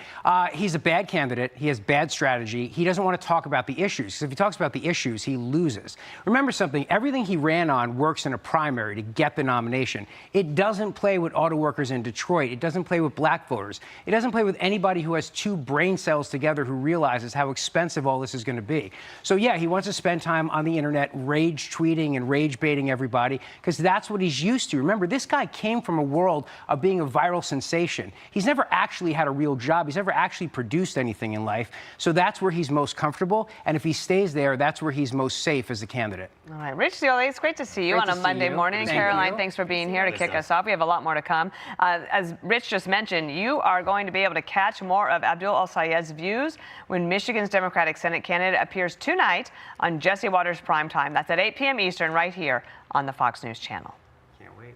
He's a bad candidate. He has bad strategy. He doesn't want to talk about the issues, because if he talks about the issues, he loses. Remember something, everything he ran on works in a primary to get the nomination. It doesn't play with auto workers in Detroit. It doesn't play with black voters. It doesn't play with anybody who has two brain cells together who realizes how expensive all this is going to be. So, yeah, he wants to spend time on the internet rage tweeting and rage baiting everybody, because that's what he's used to. Remember, this guy came from a world of being a viral sensation. He's never actually had a real job. He's never actually produced anything in life. So that's where he's most comfortable. And if he stays there, that's where he's most safe as a candidate. All right, Rich Scioli, it's great to see you Great on to a see Monday you. morning. Thank Caroline, you. thanks for being here to kick us off. We have a lot more to come. As Rich just mentioned, you are going to be able to catch more of Abdul El Sayed's views when Michigan's Democratic Senate candidate appears tonight on Jesse Waters Primetime. That's at 8 p.m. Eastern right here on the Fox News Channel. Can't wait.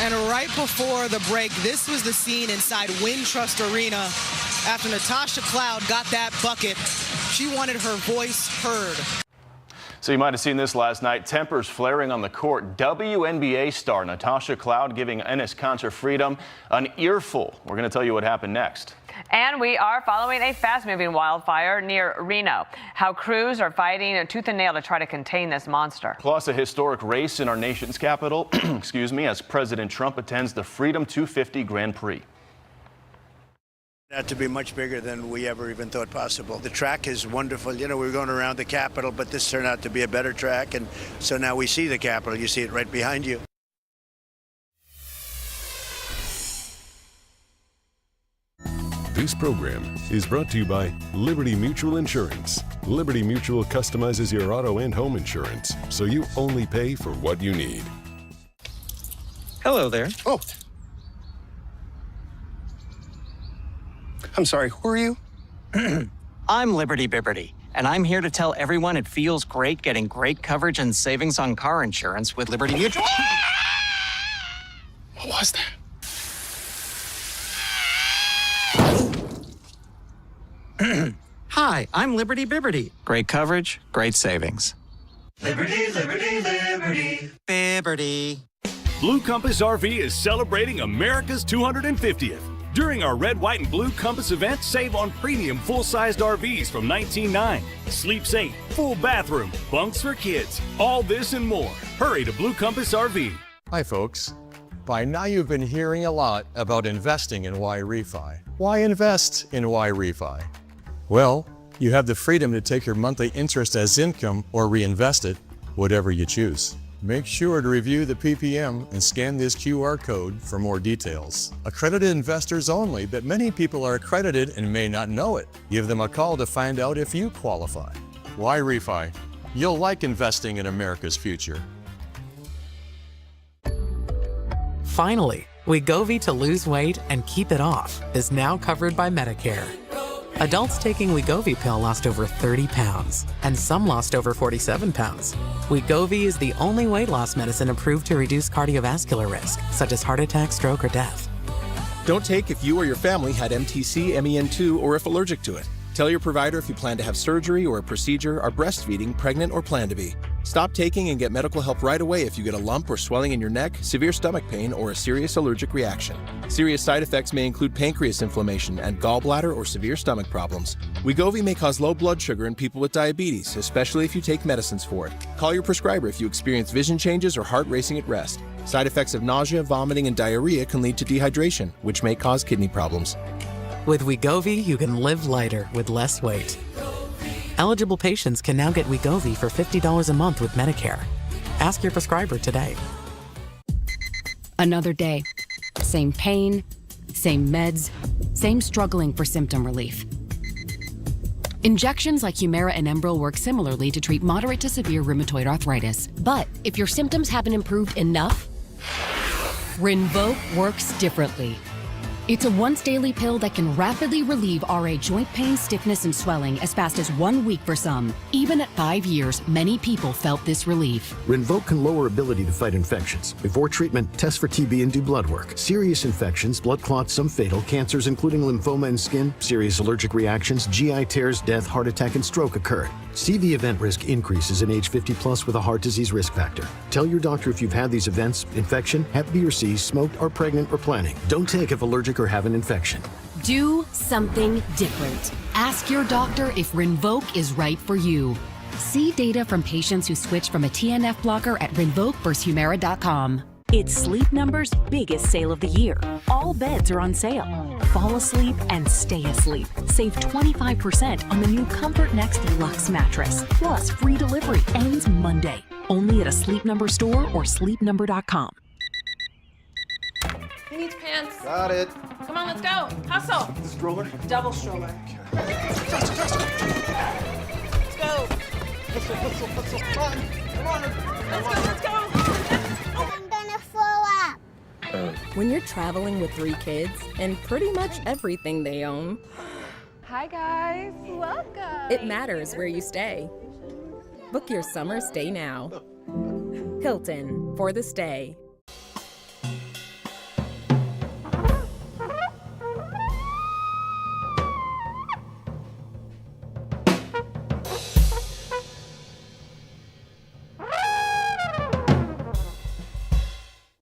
And right before the break, this was the scene inside Wintrust Arena after Natasha Cloud got that bucket. She wanted her voice heard. So you might have seen this last night. Tempers flaring on the court. WNBA star Natasha Cloud giving Enes Kanter Freedom an earful. We're going to tell you what happened next. And we are following a fast-moving wildfire near Reno. How crews are fighting tooth and nail to try to contain this monster. Plus a historic race in our nation's capital, excuse me, as President Trump attends the Freedom 250 Grand Prix. That to be much bigger than we ever even thought possible. The track is wonderful. You know, we were going around the Capitol, but this turned out to be a better track. And so now we see the Capitol. You see it right behind you. This program is brought to you by Liberty Mutual Insurance. Liberty Mutual customizes your auto and home insurance, so you only pay for what you need. Hello there. Oh. I'm sorry, who are you? I'm Liberty Bibberty, and I'm here to tell everyone it feels great getting great coverage and savings on car insurance with Liberty Mutual. What was that? Hi, I'm Liberty Bibberty. Great coverage, great savings. Liberty, liberty, liberty. Bibberty. Blue Compass RV is celebrating America's 250th. During our Red, White, and Blue Compass event, save on premium full-sized RVs from $19.9. Sleep safe, full bathroom, bunks for kids. All this and more. Hurry to Blue Compass RV. Hi, folks. By now you've been hearing a lot about investing in Y-Refi. Why invest in Y-Refi? Well, You have the freedom to take your monthly interest as income or reinvest it, whatever you choose. Make sure to review the PPM and scan this QR code for more details. Accredited investors only, but many people are accredited and may not know it. Give them a call to find out if you qualify. Why refi? You'll like investing in America's future. Finally, Wegovy to lose weight and keep it off is now covered by Medicare. Adults taking Wegovy pill lost over 30 pounds, and some lost over 47 pounds. Wegovy is the only weight loss medicine approved to reduce cardiovascular risk, such as heart attack, stroke, or death. Don't take if you or your family had MTC, MEN2, or if allergic to it. Tell your provider if you plan to have surgery or a procedure, are breastfeeding, pregnant, or plan to be. Stop taking and get medical help right away if you get a lump or swelling in your neck, severe stomach pain, or a serious allergic reaction. Serious side effects may include pancreas inflammation and gallbladder or severe stomach problems. Wegovy may cause low blood sugar in people with diabetes, especially if you take medicines for it. Call your prescriber if you experience vision changes or heart racing at rest. Side effects of nausea, vomiting, and diarrhea can lead to dehydration, which may cause kidney problems. With Wegovy, you can live lighter with less weight. Eligible patients can now get Wegovy for $50 a month with Medicare. Ask your prescriber today. Another day. Same pain, same meds, same struggling for symptom relief. Injections like Humira and Enbrel work similarly to treat moderate to severe rheumatoid arthritis. But if your symptoms haven't improved enough, Rinvoq works differently. It's a once-daily pill that can rapidly relieve RA joint pain, stiffness, and swelling as fast as 1 week for some. Even at 5 years, many people felt this relief. Rinvoq can lower ability to fight infections. Before treatment, test for TB and do blood work. Serious infections, blood clots, some fatal, cancers including lymphoma and skin, serious allergic reactions, GI tears, death, heart attack, and stroke occurred. CV event risk increases in age 50 plus with a heart disease risk factor. Tell your doctor if you've had these events, infection, Hep B or C, smoked, are pregnant, or planning. Don't take if allergic or have an infection. Do something different. Ask your doctor if Rinvoq is right for you. See data from patients who switched from a TNF blocker at RinvoqVersusHumira.com. It's Sleep Number's biggest sale of the year. All beds are on sale. Fall asleep and stay asleep. Save 25% on the new Comfort Next Luxe mattress. Plus free delivery ends Monday. Only at a Sleep Number store or sleepnumber.com. He needs pants. Got it. Come on, let's go. Hustle. Stroller? Double stroller. Let's go. Hustle. Come on. Let's go. I'm gonna throw up. When you're traveling with 3 kids and pretty much everything they own, Hi guys, welcome. it matters where you stay. Book your summer stay now. Hilton, for the stay.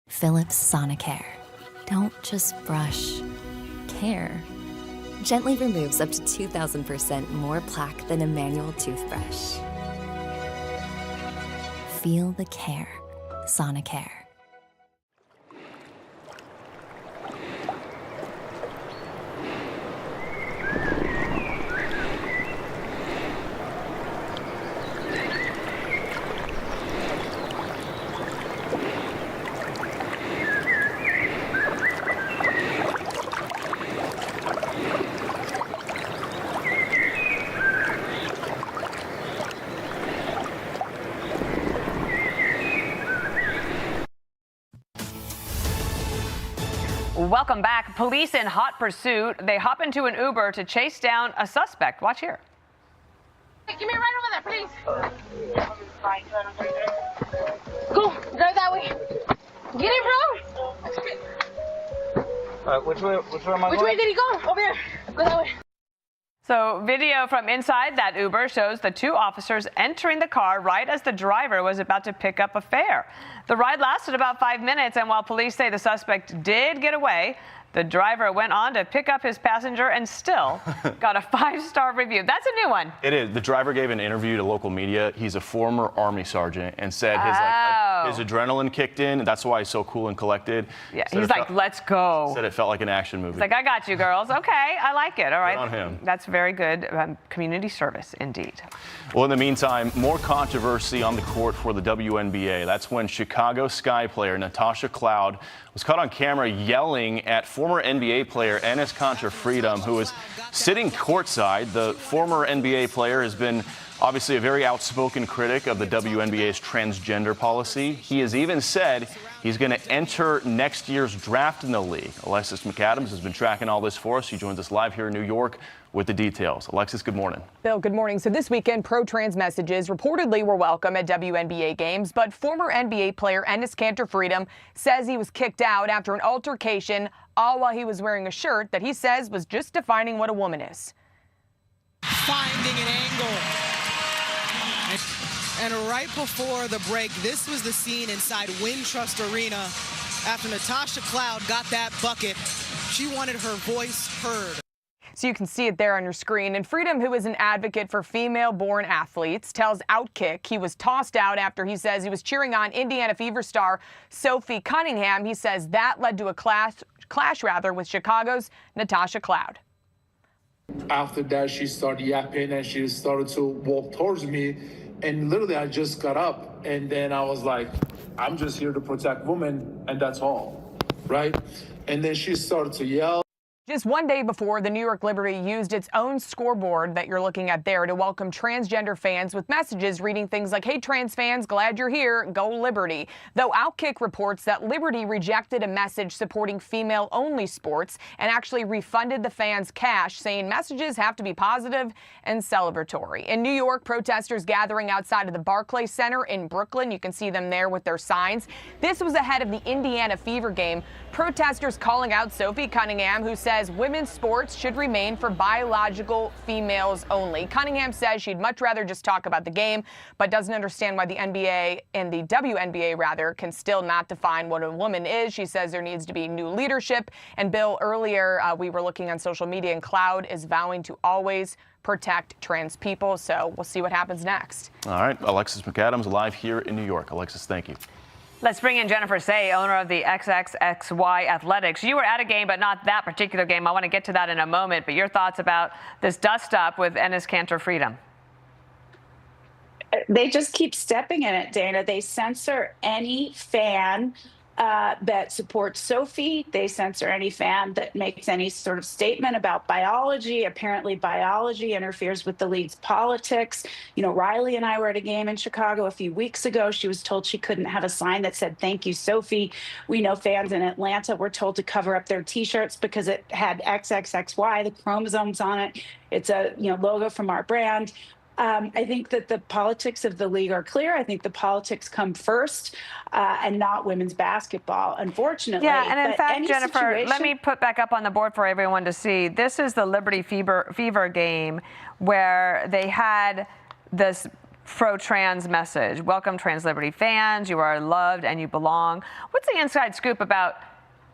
Philips Sonicare. Don't just brush. Care. Gently removes up to 2,000% more plaque than a manual toothbrush. Feel the care. Sonicare. Welcome back. Police in hot pursuit. They hop into an Uber to chase down a suspect. Watch here. Hey, give me a ride over there, please. Go, drive that way. Get it, bro. Which way am I going? Which way did he go? Over there. Go that way. So video from inside that Uber shows the 2 officers entering the car right as the driver was about to pick up a fare. The ride lasted about 5 minutes, and while police say the suspect did get away, The driver went on to pick up his passenger and still got a 5-star review. That's a new one. It is. The driver gave an interview to local media. He's a former Army sergeant and said his adrenaline kicked in, and that's why he's so cool and collected. Yeah, he's like, let's go. Said it felt like an action movie. It's like, I got you, girls. Okay, I like it. All right. Good on him. That's very good community service indeed. Well, in the meantime, more controversy on the court for the WNBA. That's when Chicago Sky player Natasha Cloud was caught on camera yelling at former NBA player Enes Kanter Freedom, who was sitting courtside. The former NBA player has been obviously a very outspoken critic of the WNBA's transgender policy. He has even said he's going to enter next year's draft in the league. Alexis McAdams has been tracking all this for us. She joins us live here in New York with the details. Alexis, good morning. Bill, good morning. So this weekend, pro-trans messages reportedly were welcome at WNBA games, but former NBA player Enes Kanter Freedom says he was kicked out after an altercation, all while he was wearing a shirt that he says was just defining what a woman is. Finding an angle. And right before the break, this was the scene inside Wintrust Arena after Natasha Cloud got that bucket. She wanted her voice heard. So you can see it there on your screen. And Freedom, who is an advocate for female-born athletes, tells Outkick he was tossed out after he says he was cheering on Indiana Fever star Sophie Cunningham. He says that led to a clash with Chicago's Natasha Cloud. After that, she started yapping and she started to walk towards me. And literally, I just got up and then I was like, I'm just here to protect women and that's all, right? And then she started to yell. Just one day before, the New York Liberty used its own scoreboard that you're looking at there to welcome transgender fans with messages reading things like, hey, trans fans, glad you're here, go Liberty. Though Outkick reports that Liberty rejected a message supporting female-only sports and actually refunded the fans cash, saying messages have to be positive and celebratory. In New York, protesters gathering outside of the Barclays Center in Brooklyn. You can see them there with their signs. This was ahead of the Indiana Fever game. Protesters calling out Sophie Cunningham, who says women's sports should remain for biological females only. Cunningham says she'd much rather just talk about the game, but doesn't understand why the NBA and the WNBA rather can still not define what a woman is. She says there needs to be new leadership. And Bill, earlier we were looking on social media and Cloud is vowing to always protect trans people. So we'll see what happens next. All right, Alexis McAdams live here in New York. Alexis, thank you. Let's bring in Jennifer Say, owner of the XXXY Athletics. You were at a game, but not that particular game. I want to get to that in a moment. But your thoughts about this dust-up with Enes Kanter Freedom? They just keep stepping in it, Dana. They censor any fan that supports Sophie. They censor any fan that makes any sort of statement about biology. Apparently, biology interferes with the league's politics. You know, Riley and I were at a game in Chicago a few weeks ago. She was told she couldn't have a sign that said, "Thank you, Sophie." We know fans in Atlanta were told to cover up their T-shirts because it had XXXY, the chromosomes on it. It's a logo from our brand. I think that the politics of the league are clear. I think the politics come first and not women's basketball, unfortunately. Yeah, and in fact, Jennifer, let me put back up on the board for everyone to see. This is the Liberty Fever game where they had this pro-trans message. Welcome, Trans Liberty fans. You are loved and you belong. What's the inside scoop about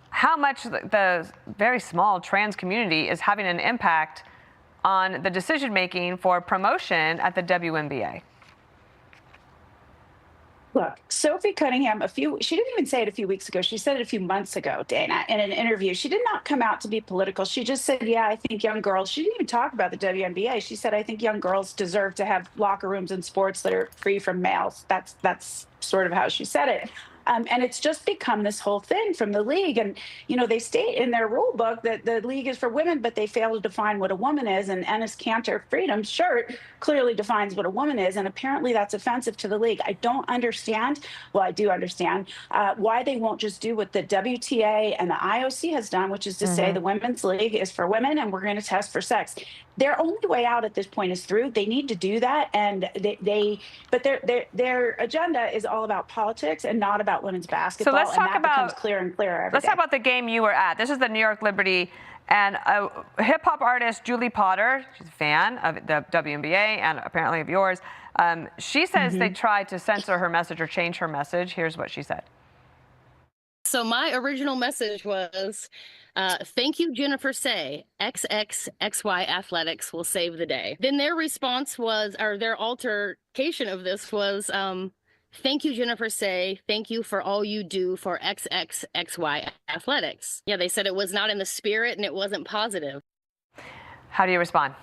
how much the very small trans community is having an impact on the decision-making for promotion at the WNBA? Look, Sophie Cunningham, she didn't even say it a few weeks ago. She said it a few months ago, Dana, in an interview. She did not come out to be political. She just said, yeah, I think young girls, she didn't even talk about the WNBA. She said, I think young girls deserve to have locker rooms in sports that are free from males. That's sort of how she said it. And it's just become this whole thing from the league. And, they state in their rule book that the league is for women, but they fail to define what a woman is. And Enes Kanter Freedom's shirt clearly defines what a woman is. And apparently that's offensive to the league. I don't understand. Well, I do understand why they won't just do what the WTA and the IOC has done, which is to say the women's league is for women and we're going to test for sex. Their only way out at this point is through. They need to do that, and but their agenda is all about politics and not about women's basketball. So let's talk and that about becomes clearer and clearer every Let's day. talk about the game you were at. This is the New York Liberty, and hip hop artist Julie Potter, she's a fan of the WNBA and apparently of yours. She says they tried to censor her message or change her message. Here's what she said. So my original message was, thank you, Jennifer Say, XXXY Athletics will save the day. Then their response was, or their altercation of this was, thank you, Jennifer Say, thank you for all you do for XXXY Athletics. Yeah, they said it was not in the spirit and it wasn't positive. How do you respond?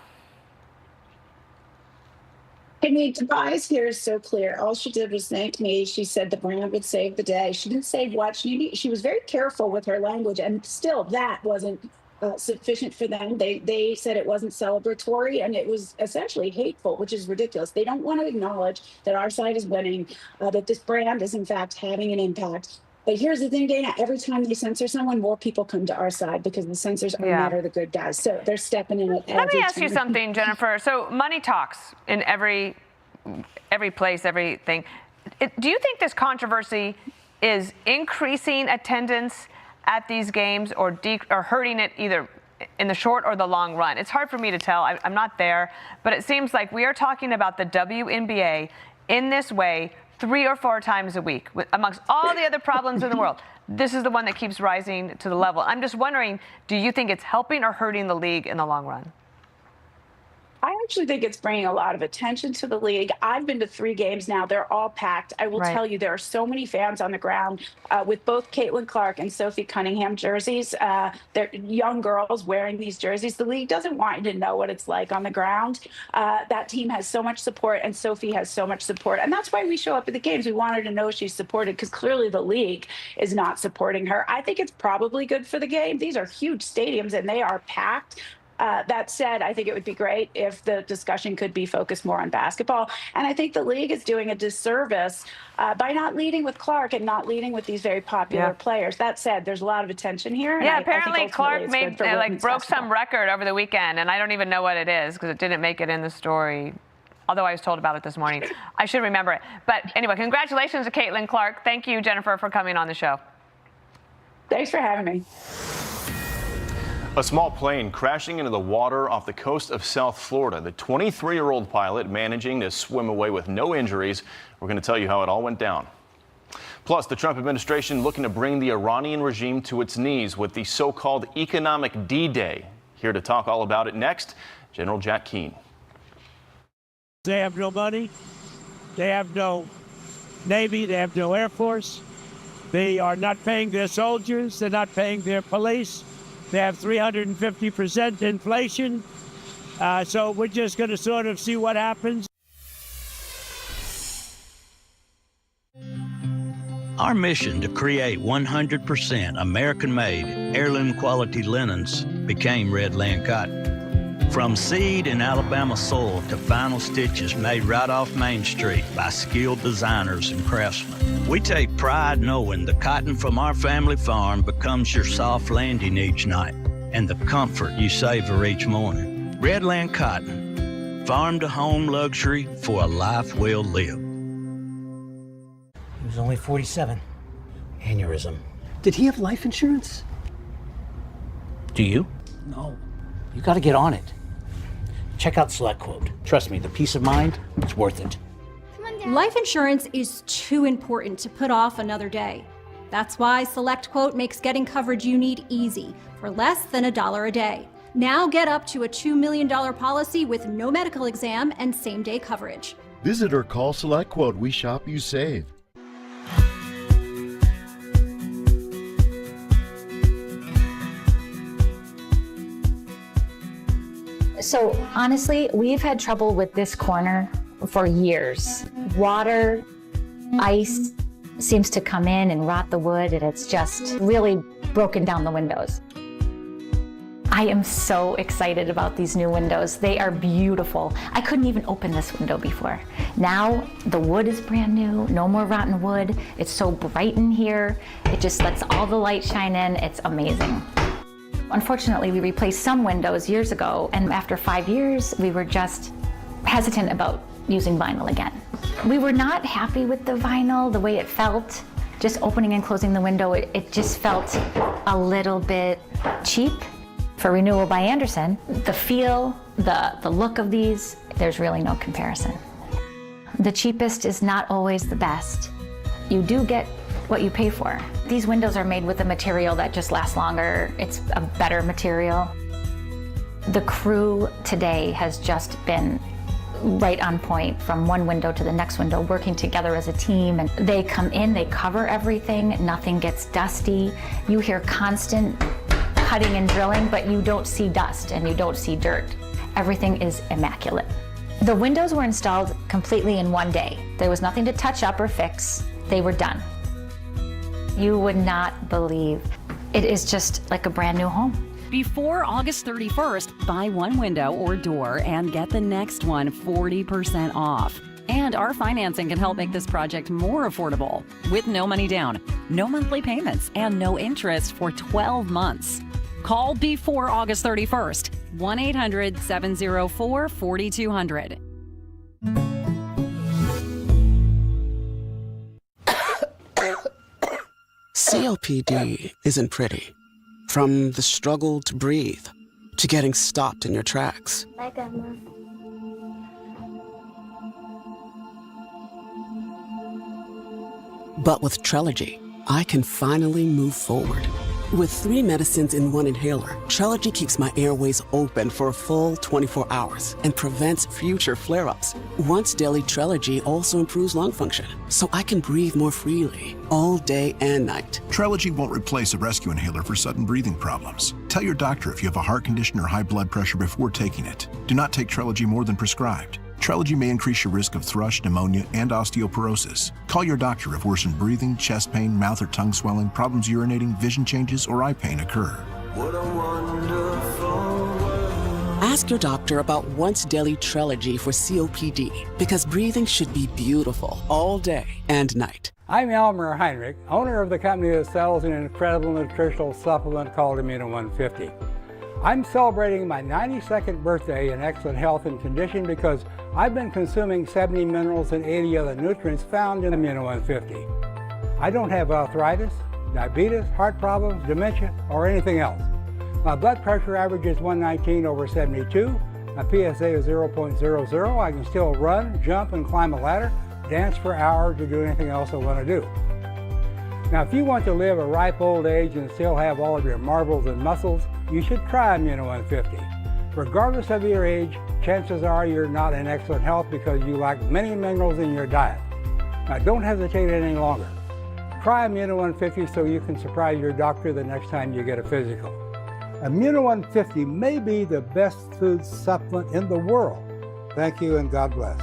I mean, Tobias here is so clear. All she did was thank me. She said the brand would save the day. She didn't say what. She was very careful with her language, and still that wasn't sufficient for them. They said it wasn't celebratory, and it was essentially hateful, which is ridiculous. They don't want to acknowledge that our side is winning, that this brand is in fact having an impact. But here's the thing, Dana, every time they censor someone, more people come to our side because the censors are never the good guys. So they're stepping in at Let me ask you something, Jennifer. So money talks in every place, everything. Do you think this controversy is increasing attendance at these games or hurting it either in the short or the long run? It's hard for me to tell. I'm not there. But it seems like we are talking about the WNBA in this way 3 or 4 times a week, amongst all the other problems in the world. This is the one that keeps rising to the level. I'm just wondering, do you think it's helping or hurting the league in the long run? I actually think it's bringing a lot of attention to the league. I've been to 3 games now. They're all packed. I will tell you, there are so many fans on the ground with both Caitlin Clark and Sophie Cunningham jerseys. They're young girls wearing these jerseys. The league doesn't want you to know what it's like on the ground. That team has so much support, and Sophie has so much support. And that's why we show up at the games. We want her to know she's supported, because clearly the league is not supporting her. I think it's probably good for the game. These are huge stadiums, and they are packed. That said, I think it would be great if the discussion could be focused more on basketball. And I think the league is doing a disservice by not leading with Clark and not leading with these very popular players. That said, there's a lot of attention here. Yeah, and apparently Clark broke basketball. some record over the weekend, and I don't even know what it is because it didn't make it in the story. Although I was told about it this morning. I should remember it. But anyway, congratulations to Caitlin Clark. Thank you, Jennifer, for coming on the show. Thanks for having me. A small plane crashing into the water off the coast of South Florida. The 23-year-old pilot managing to swim away with no injuries. We're going to tell you how it all went down. Plus, the Trump administration looking to bring the Iranian regime to its knees with the so-called economic D-Day. Here to talk all about it next, General Jack Keane. They have no money. They have no Navy. They have no Air Force. They are not paying their soldiers. They're not paying their police. They have 350% inflation. So we're just going to sort of see what happens. Our mission to create 100% American-made, heirloom-quality linens became Redland Cotton. From seed in Alabama soil to final stitches made right off Main Street by skilled designers and craftsmen. We take pride knowing the cotton from our family farm becomes your soft landing each night and the comfort you savor each morning. Redland Cotton, farm to home luxury for a life well lived. He was only 47. Aneurysm. Did he have life insurance? Do you? No. You got to get on it. Check out SelectQuote. Trust me, the peace of mind, it's worth it. Life insurance is too important to put off another day. That's why SelectQuote makes getting coverage you need easy for less than $1 a day. Now get up to a $2 million policy with no medical exam and same-day coverage. Visit or call SelectQuote. We shop, you save. So honestly, we've had trouble with this corner for years. Water, ice seems to come in and rot the wood, and it's just really broken down the windows. I am so excited about these new windows. They are beautiful. I couldn't even open this window before. Now the wood is brand new, no more rotten wood. It's so bright in here. It just lets all the light shine in. It's amazing. Unfortunately, we replaced some windows years ago, and after 5 years, we were just hesitant about using vinyl again. We were not happy with the vinyl, the way it felt. Just opening and closing the window, it just felt a little bit cheap. For Renewal by Andersen, the feel, the look of these, there's really no comparison. The cheapest is not always the best. You do get what you pay for. These windows are made with a material that just lasts longer. It's a better material. The crew today has just been right on point from one window to the next window, working together as a team. And they come in, they cover everything, nothing gets dusty. You hear constant cutting and drilling, but you don't see dust and you don't see dirt. Everything is immaculate. The windows were installed completely in one day. There was nothing to touch up or fix. They were done. You would not believe. It is just like a brand new home. Before August 31st, buy one window or door and get the next one 40% off. And our financing can help make this project more affordable with no money down, no monthly payments, and no interest for 12 months. Call before August 31st, 1-800-704-4200. COPD isn't pretty. From the struggle to breathe, to getting stopped in your tracks. But with Trelegy, I can finally move forward. With 3 medicines in one inhaler, Trelegy keeps my airways open for a full 24 hours and prevents future flare-ups. Once daily Trelegy also improves lung function, so I can breathe more freely all day and night. Trelegy won't replace a rescue inhaler for sudden breathing problems. Tell your doctor if you have a heart condition or high blood pressure before taking it. Do not take Trelegy more than prescribed. Trelegy may increase your risk of thrush, pneumonia, and osteoporosis. Call your doctor if worsened breathing, chest pain, mouth or tongue swelling, problems urinating, vision changes, or eye pain occur. What a wonderful world. Ask your doctor about once daily Trelegy for COPD, because breathing should be beautiful all day and night. I'm Elmer Heinrich, owner of the company that sells an incredible nutritional supplement called Amino 150. I'm celebrating my 92nd birthday in excellent health and condition because I've been consuming 70 minerals and 80 other nutrients found in Amino 150. I don't have arthritis, diabetes, heart problems, dementia, or anything else. My blood pressure average is 119/72. My PSA is 0.00. I can still run, jump, and climb a ladder, dance for hours, or do anything else I want to do. Now, if you want to live a ripe old age and still have all of your marbles and muscles, you should try Amino 150. Regardless of your age, chances are you're not in excellent health because you lack many minerals in your diet. Now, don't hesitate any longer. Try Amino 150 so you can surprise your doctor the next time you get a physical. Amino 150 may be the best food supplement in the world. Thank you and God bless.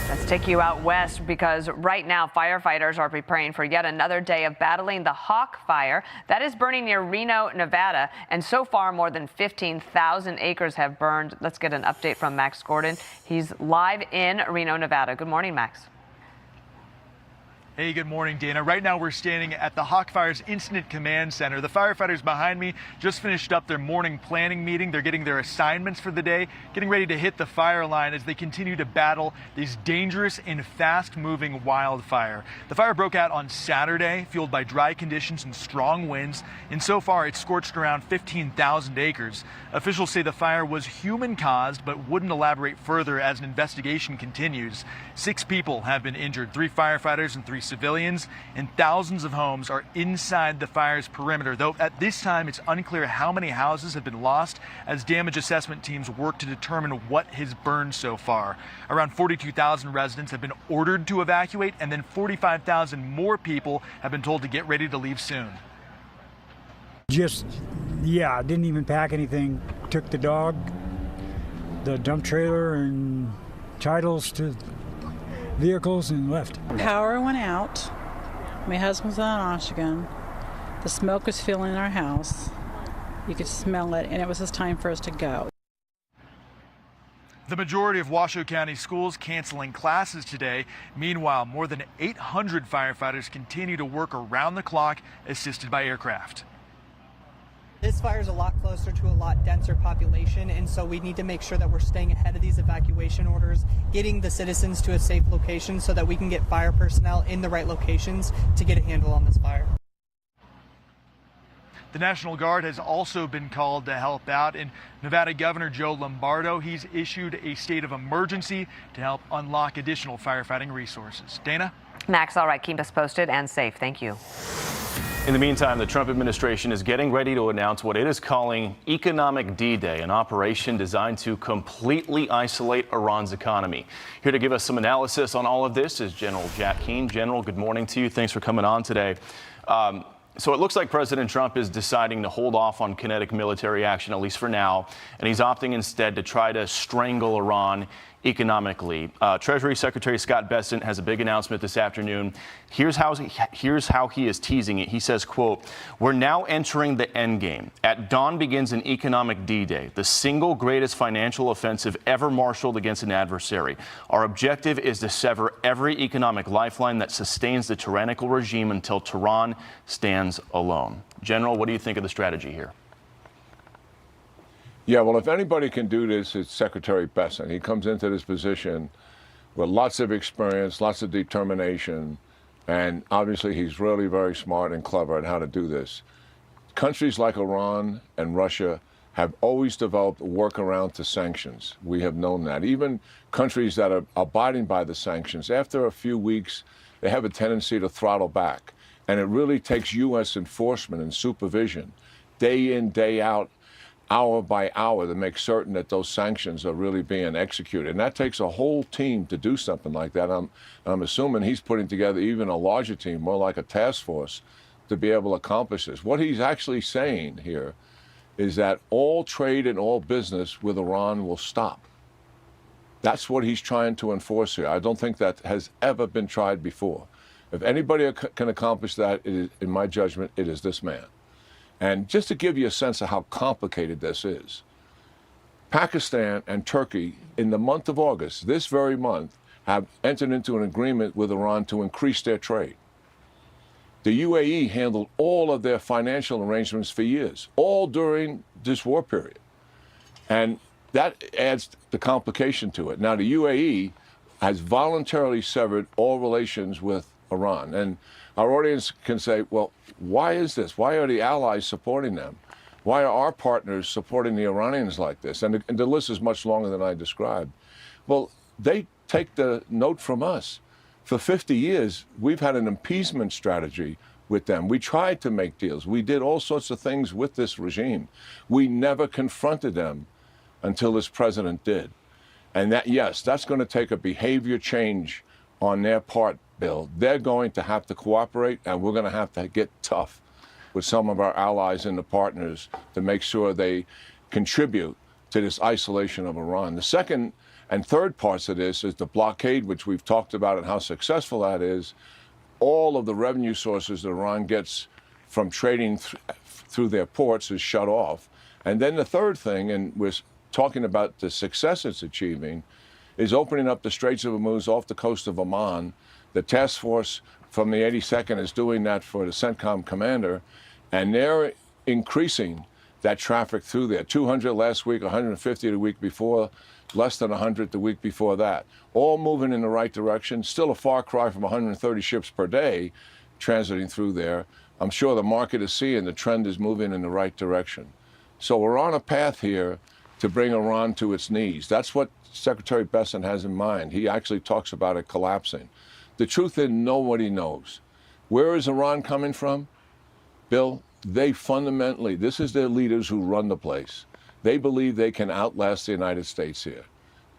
Let's take you out west because right now firefighters are preparing for yet another day of battling the Hawk Fire that is burning near Reno, Nevada. And so far, more than 15,000 acres have burned. Let's get an update from Max Gordon. He's live in Reno, Nevada. Good morning, Max. Hey, good morning, Dana. Right now we're standing at the Hawk Fire's Incident Command Center. The firefighters behind me just finished up their morning planning meeting. They're getting their assignments for the day, getting ready to hit the fire line as they continue to battle these dangerous and fast-moving wildfire. The fire broke out on Saturday, fueled by dry conditions and strong winds, and so far it's scorched around 15,000 acres. Officials say the fire was human-caused, but wouldn't elaborate further as an investigation continues. 6 people have been injured, 3 firefighters and 3 civilians, and thousands of homes are inside the fire's perimeter, though at this time it's unclear how many houses have been lost as damage assessment teams work to determine what has burned so far. Around 42,000 residents have been ordered to evacuate, and then 45,000 more people have been told to get ready to leave soon. Didn't even pack anything. Took the dog, the dump trailer, and titles to vehicles and left. Power went out. My husband's on oxygen. The smoke was filling our house. You could smell it, and it was just time for us to go. The majority of Washoe County schools canceling classes today. Meanwhile, more than 800 firefighters continue to work around the clock, assisted by aircraft. This fire is a lot closer to a lot denser population, and so we need to make sure that we're staying ahead of these evacuation orders, getting the citizens to a safe location so that we can get fire personnel in the right locations to get a handle on this fire. The National Guard has also been called to help out, and Nevada Governor Joe Lombardo, he's issued a state of emergency to help unlock additional firefighting resources. Dana? Max, all right, keep us posted and safe. Thank you. In the meantime, the Trump administration is getting ready to announce what it is calling Economic D-Day, an operation designed to completely isolate Iran's economy. Here to give us some analysis on all of this is General Jack Keane. General, good morning to you. Thanks for coming on today. So it looks like President Trump is deciding to hold off on kinetic military action, at least for now, and he's opting instead to try to strangle Iran economically. Treasury Secretary Scott Bessent has a big announcement this afternoon. Here's how he is teasing it. He says, quote, "We're now entering the end game. At dawn begins an economic D-Day, the single greatest financial offensive ever marshaled against an adversary. Our objective is to sever every economic lifeline that sustains the tyrannical regime until Tehran stands alone." General, what do you think of the strategy here? Yeah, well, if anybody can do this, it's Secretary Bessent. He comes into this position with lots of experience, lots of determination, and obviously he's really very smart and clever at how to do this. Countries like Iran and Russia have always developed a workaround to sanctions. We have known that. Even countries that are abiding by the sanctions, after a few weeks, they have a tendency to throttle back. And it really takes U.S. enforcement and supervision, day in, day out, hour by hour, to make certain that those sanctions are really being executed. And that takes a whole team to do something like that. I'm assuming he's putting together even a larger team, more like a task force, to be able to accomplish this. What he's actually saying here is that all trade and all business with Iran will stop. That's what he's trying to enforce here. I don't think that has ever been tried before. If anybody can accomplish that, in my judgment, it is this man. And just to give you a sense of how complicated this is, Pakistan and Turkey, in the month of August, this very month, have entered into an agreement with Iran to increase their trade. The UAE handled all of their financial arrangements for years, all during this war period. And that adds the complication to it. Now, the UAE has voluntarily severed all relations with Iran. And our audience can say, well, why is this? Why are the allies supporting them? Why are our partners supporting the Iranians like this? And the list is much longer than I described. Well, they take the note from us. For 50 years, we've had an appeasement strategy with them. We tried to make deals. We did all sorts of things with this regime. We never confronted them until this president did. And that, yes, that's going to take a behavior change on their part, Bill. They're going to have to cooperate, and we're going to have to get tough with some of our allies and the partners to make sure they contribute to this isolation of Iran. The second and third parts of this is the blockade, which we've talked about and how successful that is. All of the revenue sources that Iran gets from trading through their ports is shut off. And then the third thing, and we're talking about the success it's achieving, is opening up the Straits of Hormuz off the coast of Oman. The task force from the 82nd is doing that for the CENTCOM commander, and they're increasing that traffic through there. 200 last week, 150 the week before, less than 100 the week before that. All moving in the right direction. Still a far cry from 130 ships per day transiting through there. I'm sure the market is seeing the trend is moving in the right direction. So we're on a path here to bring Iran to its knees. That's what Secretary Bessent has in mind. He actually talks about it collapsing. The truth is, nobody knows. Where is Iran coming from? Bill, they fundamentally, this is their leaders who run the place. They believe they can outlast the United States here.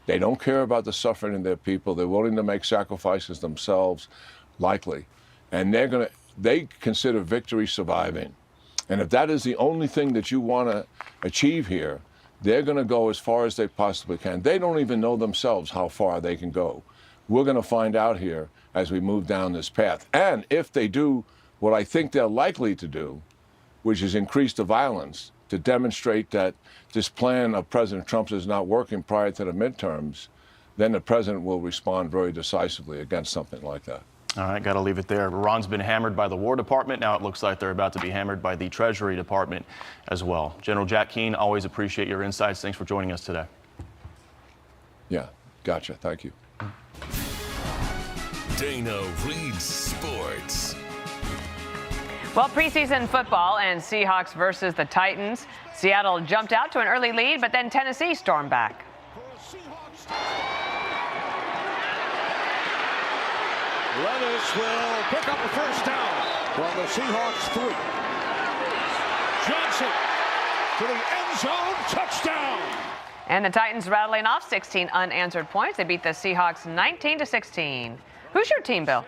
They don't care about the suffering of their people. They're willing to make sacrifices themselves, likely. And they consider victory surviving. And if that is the only thing that you want to achieve here, they're going to go as far as they possibly can. They don't even know themselves how far they can go. We're going to find out here as we move down this path. And if they do what I think they're likely to do, which is increase the violence to demonstrate that this plan of President Trump's is not working prior to the midterms, then the president will respond very decisively against something like that. All right, got to leave it there. Iran's been hammered by the War Department. Now it looks like they're about to be hammered by the Treasury Department as well. General Jack Keane, always appreciate your insights. Thanks for joining us today. Yeah, gotcha. Thank you. Dana reads sports. Well, preseason football and Seahawks versus the Titans. Seattle jumped out to an early lead, but then Tennessee stormed back. Levis will pick up a first down from the Seahawks 3. Johnson to the end zone, touchdown. And the Titans rattling off 16 unanswered points. They beat the Seahawks 19-16. Who's your team, Bill?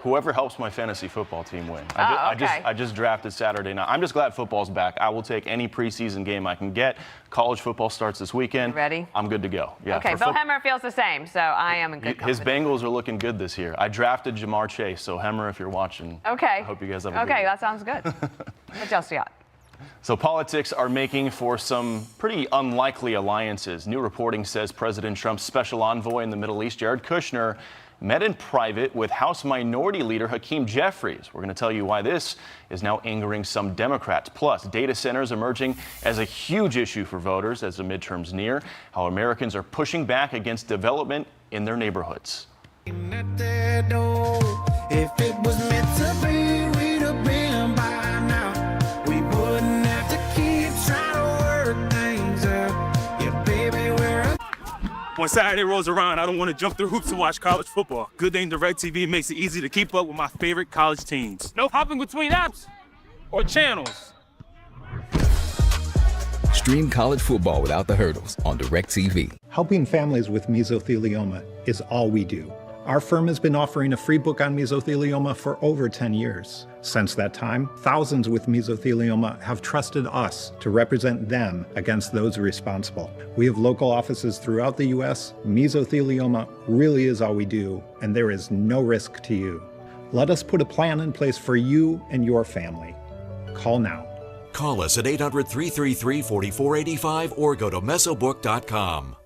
Whoever helps my fantasy football team win. Okay. I just drafted Saturday night. I'm just glad football's back. I will take any preseason game I can get. College football starts this weekend. You ready? I'm good to go. Yeah. Okay, Bill Hemmer feels the same, so I am in good company. His Bengals are looking good this year. I drafted Jamar Chase, so Hemmer, if you're watching, okay. I hope you guys have a good Okay, year. that sounds good. What else you got? So politics are making for some pretty unlikely alliances. New reporting says President Trump's special envoy in the Middle East, Jared Kushner, met in private with House Minority Leader Hakeem Jeffries. We're going to tell you why this is now angering some Democrats. Plus, data centers emerging as a huge issue for voters as the midterms near, how Americans are pushing back against development in their neighborhoods. If it was meant to be, we'd have been by now. We wouldn't have to keep trying to work things out. Yeah, baby, we're When Saturday rolls around, I don't want to jump through hoops to watch college football. Good thing DirecTV makes it easy to keep up with my favorite college teams. No hopping between apps or channels. Stream college football without the hurdles on DirecTV. Helping families with mesothelioma is all we do. Our firm has been offering a free book on mesothelioma for over 10 years. Since that time, thousands with mesothelioma have trusted us to represent them against those responsible. We have local offices throughout the U.S. Mesothelioma really is all we do, and there is no risk to you. Let us put a plan in place for you and your family. Call now. Call us at 800-333-4485 or go to mesobook.com.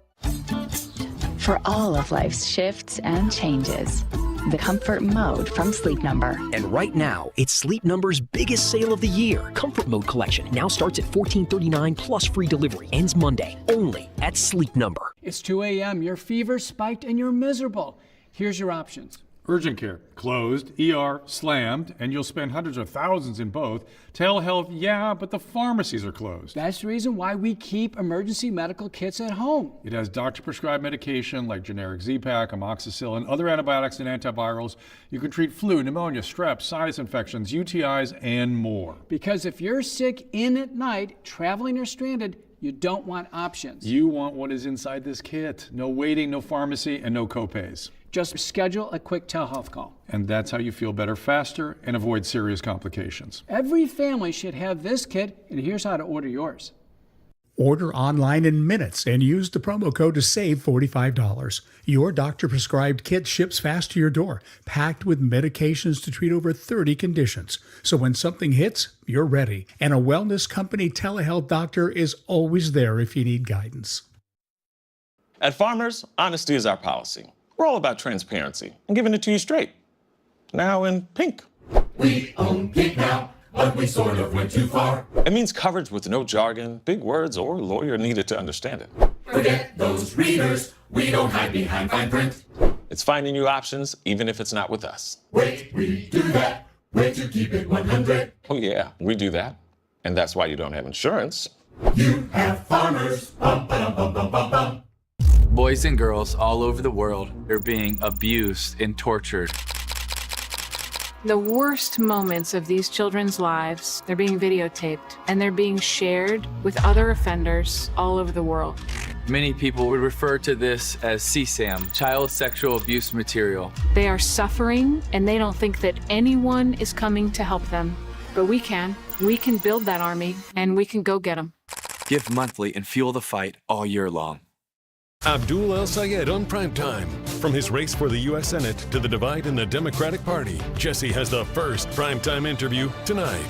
For all of life's shifts and changes, the Comfort Mode from Sleep Number. And right now, it's Sleep Number's biggest sale of the year. Comfort Mode collection now starts at $14.39 plus free delivery. Ends Monday, only at Sleep Number. It's 2 a.m., your fever spiked and you're miserable. Here's your options. Urgent care, closed. ER, slammed, and you'll spend hundreds of thousands in both. Telehealth, yeah, but the pharmacies are closed. That's the reason why we keep emergency medical kits at home. It has doctor-prescribed medication like generic Z-Pak, amoxicillin, other antibiotics and antivirals. You can treat flu, pneumonia, strep, sinus infections, UTIs, and more. Because if you're sick in at night, traveling or stranded, you don't want options. You want what is inside this kit. No waiting, no pharmacy, and no copays. Just schedule a quick telehealth call. And that's how you feel better faster and avoid serious complications. Every family should have this kit, and here's how to order yours. Order online in minutes and use the promo code to save $45. Your doctor-prescribed kit ships fast to your door, packed with medications to treat over 30 conditions. So when something hits, you're ready. And a wellness company telehealth doctor is always there if you need guidance. At Farmers, honesty is our policy. We're all about transparency and giving it to you straight. Now in pink. We own pink now, but we sort of went too far. It means coverage with no jargon, big words, or lawyer needed to understand it. Forget those readers, we don't hide behind fine print. It's finding new options, even if it's not with us. Wait, we do that. Way to keep it 100. Oh yeah, we do that. And that's why you don't have insurance. You have Farmers. Bum, ba-dum, bum, bum, bum, bum. Boys and girls all over the world are being abused and tortured. The worst moments of these children's lives, they're being videotaped and they're being shared with other offenders all over the world. Many people would refer to this as CSAM, child sexual abuse material. They are suffering and they don't think that anyone is coming to help them. But we can. We can build that army and we can go get them. Give monthly and fuel the fight all year long. Abdul El Sayed on Primetime. From his race for the U.S. Senate to the divide in the Democratic Party, Jesse has the first primetime interview tonight.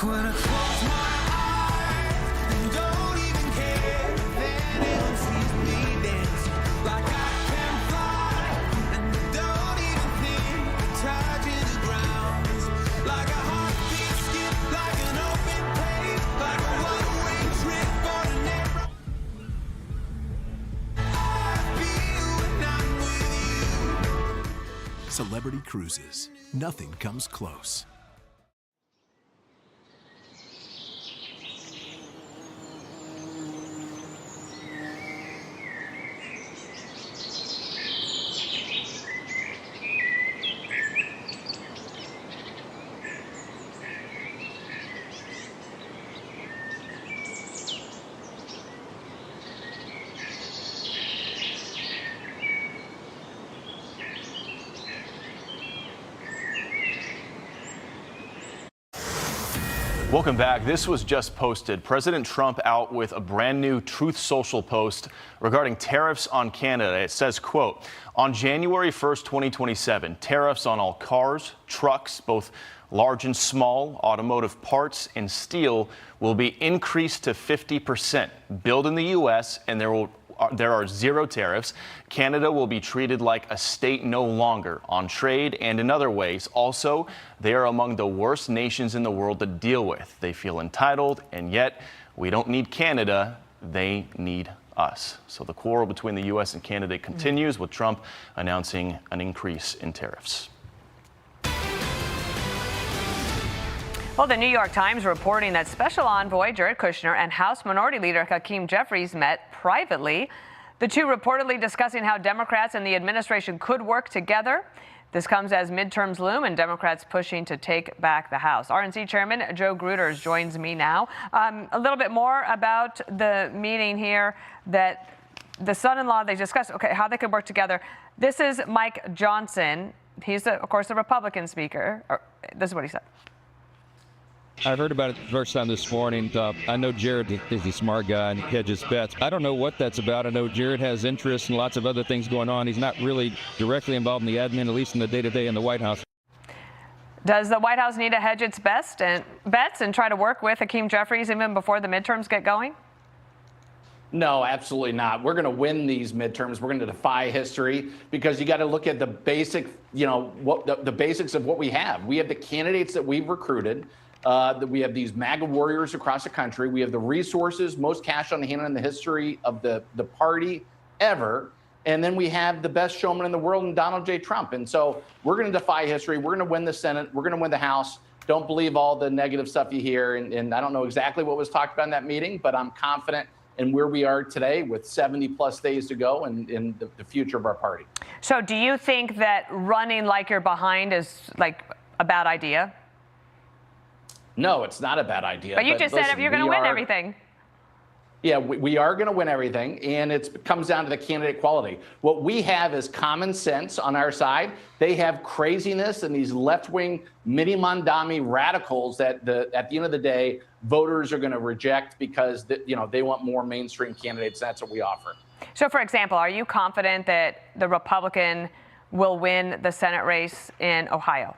when I close my eyes and don't even care if anyone sees me dancing like I can fly and don't even think touching the ground is like a heartbeat skip, like an open page, like a one-way trip on an arrow. I feel when I'm with you. Celebrity Cruises. Nothing comes close. Welcome back. This was just posted. President Trump out with a brand new Truth Social post regarding tariffs on Canada. It says, quote, on January 1st, 2027, tariffs on all cars, trucks, both large and small, automotive parts and steel will be increased to 50%. Built in the U.S. and there are zero tariffs. Canada will be treated like a state no longer on trade and in other ways. Also, they are among the worst nations in the world to deal with. They feel entitled, and yet we don't need Canada. They need us. So the quarrel between the U.S. and Canada continues with Trump announcing an increase in tariffs. Well, the New York Times reporting that Special Envoy Jared Kushner and House Minority Leader Hakeem Jeffries met privately. The two reportedly discussing how Democrats and the administration could work together. This comes as midterms loom and Democrats pushing to take back the House. RNC Chairman Joe Gruters joins me now. A little bit more about the meeting here that the son-in-law, they discussed, how they could work together. This is Mike Johnson. He's, of course, the Republican speaker. This is what he said. I heard about it the first time this morning. I know Jared is a smart guy and he hedges bets. I don't know what that's about. I know Jared has interests and lots of other things going on. He's not really directly involved in the admin, at least in the day-to-day in the White House. Does the White House need to hedge its bets and try to work with Hakeem Jeffries even before the midterms get going? No, absolutely not. We're going to win these midterms. We're going to defy history because you got to look at the basic, the basics of what we have. We have the candidates that we've recruited. We have these MAGA warriors across the country. We have the resources, most cash on hand in the history of the party ever. And then we have the best showman in the world in Donald J. Trump. And so we're going to defy history. We're going to win the Senate. We're going to win the House. Don't believe all the negative stuff you hear. And I don't know exactly what was talked about in that meeting, but I'm confident in where we are today with 70 plus days to go and in the future of our party. So do you think that running like you're behind is like a bad idea? No, it's not a bad idea. But you just said you're going to win everything. Yeah, we are going to win everything, and it comes down to the candidate quality. What we have is common sense on our side. They have craziness and these left-wing mini-mandami radicals that at the end of the day, voters are going to reject because they want more mainstream candidates. That's what we offer. So, for example, are you confident that the Republican will win the Senate race in Ohio?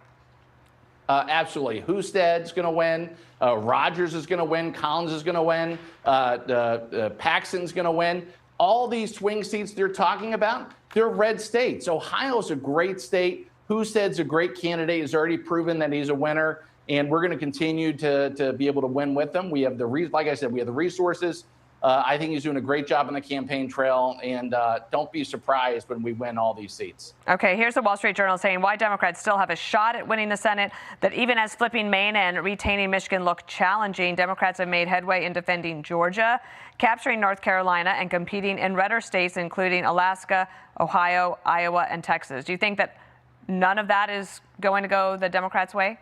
Absolutely. Husted's going to win. Rogers is going to win. Collins is going to win. Paxton's going to win. All these swing seats they're talking about, they're red states. Ohio's a great state. Husted's a great candidate. He's already proven that he's a winner, and we're going to continue to be able to win with them. We have like I said, we have the resources. I think he's doing a great job on the campaign trail, and don't be surprised when we win all these seats. Okay, here's the Wall Street Journal saying why Democrats still have a shot at winning the Senate, that even as flipping Maine and retaining Michigan look challenging, Democrats have made headway in defending Georgia, capturing North Carolina, and competing in redder states, including Alaska, Ohio, Iowa, and Texas. Do you think that none of that is going to go the Democrats' way?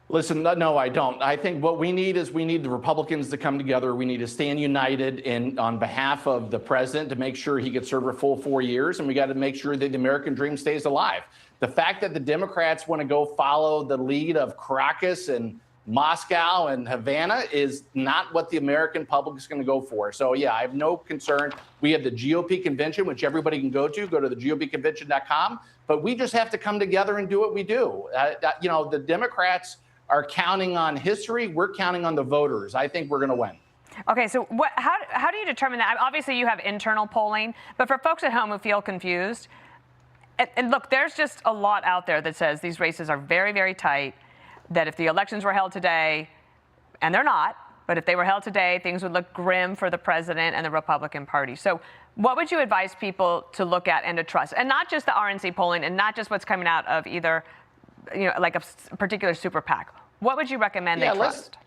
Listen, no, I don't. I think what we need is we need the Republicans to come together. We need to stand united on behalf of the president to make sure he could serve a full 4 years. And we got to make sure that the American dream stays alive. The fact that the Democrats want to go follow the lead of Caracas and Moscow and Havana is not what the American public is going to go for. So, yeah, I have no concern. We have the GOP convention, which everybody can go to the GOPconvention.com. But we just have to come together and do what we do. The Democrats are counting on history. We're counting on the voters. I think we're going to win. Okay, so how do you determine that? Obviously, you have internal polling, but for folks at home who feel confused, and look, there's just a lot out there that says these races are very, very tight, that if the elections were held today, and they're not, but if they were held today, things would look grim for the president and the Republican Party. So what would you advise people to look at and to trust? And not just the RNC polling and not just what's coming out of either, like a particular super PAC. What would you recommend they trust?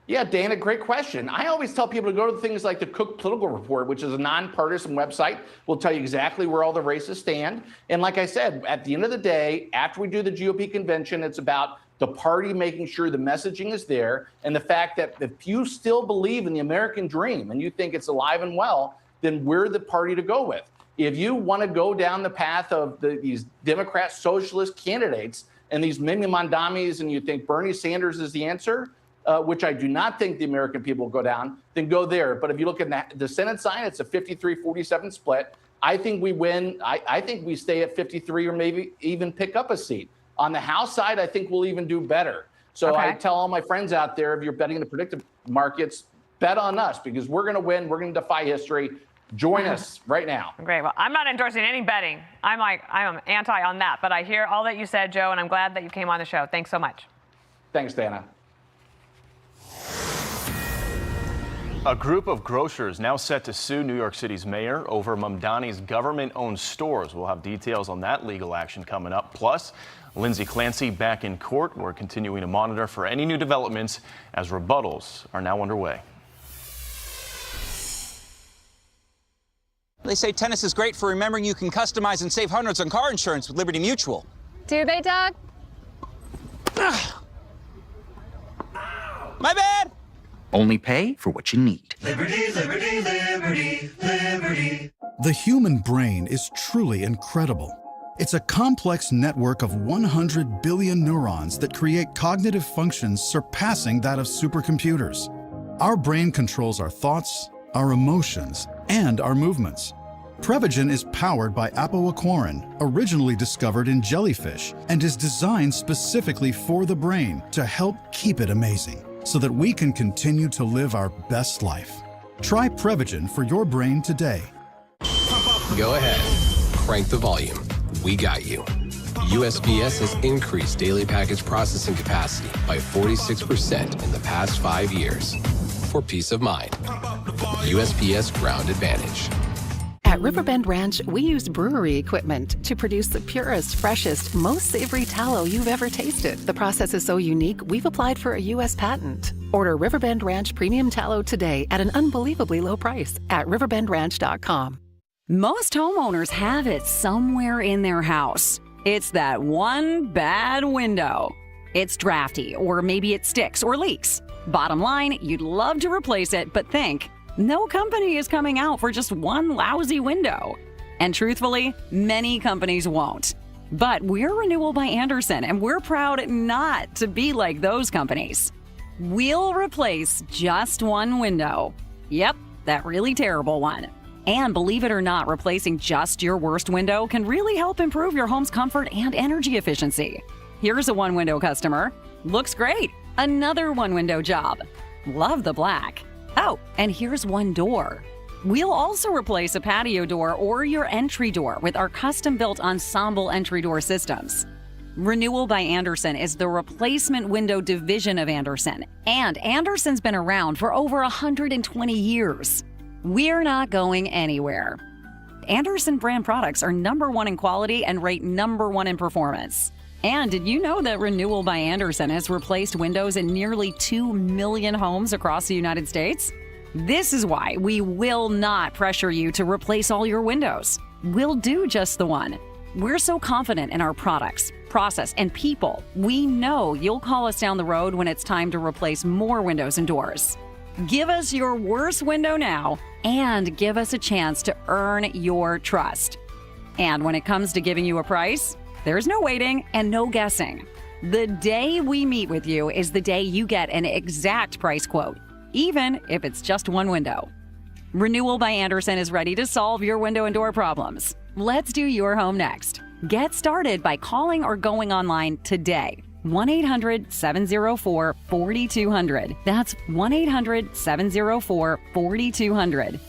Yeah, Dana, great question. I always tell people to go to things like the Cook Political Report, which is a nonpartisan website. We'll tell you exactly where all the races stand. And like I said, at the end of the day, after we do the GOP convention, it's about the party making sure the messaging is there, and the fact that if you still believe in the American dream and you think it's alive and well, then we're the party to go with. If you want to go down the path of these Democrat socialist candidates and these Mimi Mandamis, and you think Bernie Sanders is the answer, which I do not think the American people will go down, then go there. But if you look at the Senate side, it's a 53-47 split. I think we win. I think we stay at 53 or maybe even pick up a seat. On the House side, I think we'll even do better. So I tell all my friends out there, if you're betting the predictive markets, bet on us because we're going to win. We're going to defy history. Join us right now. Great. Well, I'm not endorsing any betting. I'm anti on that. But I hear all that you said, Joe, and I'm glad that you came on the show. Thanks so much. Thanks, Dana. A group of grocers now set to sue New York City's mayor over Mamdani's government-owned stores. We'll have details on that legal action coming up. Plus, Lindsay Clancy back in court. We're continuing to monitor for any new developments as rebuttals are now underway. They say tennis is great for remembering you can customize and save hundreds on car insurance with Liberty Mutual. Do they, Doug? My bad! Only pay for what you need. Liberty, liberty, liberty, liberty. The human brain is truly incredible. It's a complex network of 100 billion neurons that create cognitive functions surpassing that of supercomputers. Our brain controls our thoughts, our emotions, and our movements. Prevagen is powered by apoaquarin, originally discovered in jellyfish, and is designed specifically for the brain to help keep it amazing, so that we can continue to live our best life. Try Prevagen for your brain today. Go ahead, crank the volume. We got you. USPS has increased daily package processing capacity by 46% in the past 5 years. For peace of mind. USPS Ground Advantage. At Riverbend Ranch, we use brewery equipment to produce the purest, freshest, most savory tallow you've ever tasted. The process is so unique, we've applied for a U.S. patent. Order Riverbend Ranch Premium Tallow today at an unbelievably low price at riverbendranch.com. Most homeowners have it somewhere in their house. It's that one bad window. It's drafty, or maybe it sticks or leaks. Bottom line, you'd love to replace it, but think, no company is coming out for just one lousy window. And truthfully, many companies won't. But we're Renewal by Andersen, and we're proud not to be like those companies. We'll replace just one window. Yep, that really terrible one. And believe it or not, replacing just your worst window can really help improve your home's comfort and energy efficiency. Here's a one-window customer. Looks great. Another one-window job. Love the black. Oh, and here's one door. We'll also replace a patio door or your entry door with our custom-built ensemble entry door systems. Renewal by Andersen is the replacement window division of Andersen, and Andersen's been around for over 120 years. We're not going anywhere. Andersen brand products are #1 in quality and rate #1 in performance. And did you know that Renewal by Andersen has replaced windows in nearly 2 million homes across the United States? This is why we will not pressure you to replace all your windows. We'll do just the one. We're so confident in our products, process, and people. We know you'll call us down the road when it's time to replace more windows and doors. Give us your worst window now and give us a chance to earn your trust. And when it comes to giving you a price, there's no waiting and no guessing. The day we meet with you is the day you get an exact price quote, even if it's just one window. Renewal by Andersen is ready to solve your window and door problems. Let's do your home next. Get started by calling or going online today. 1-800-704-4200. That's 1-800-704-4200.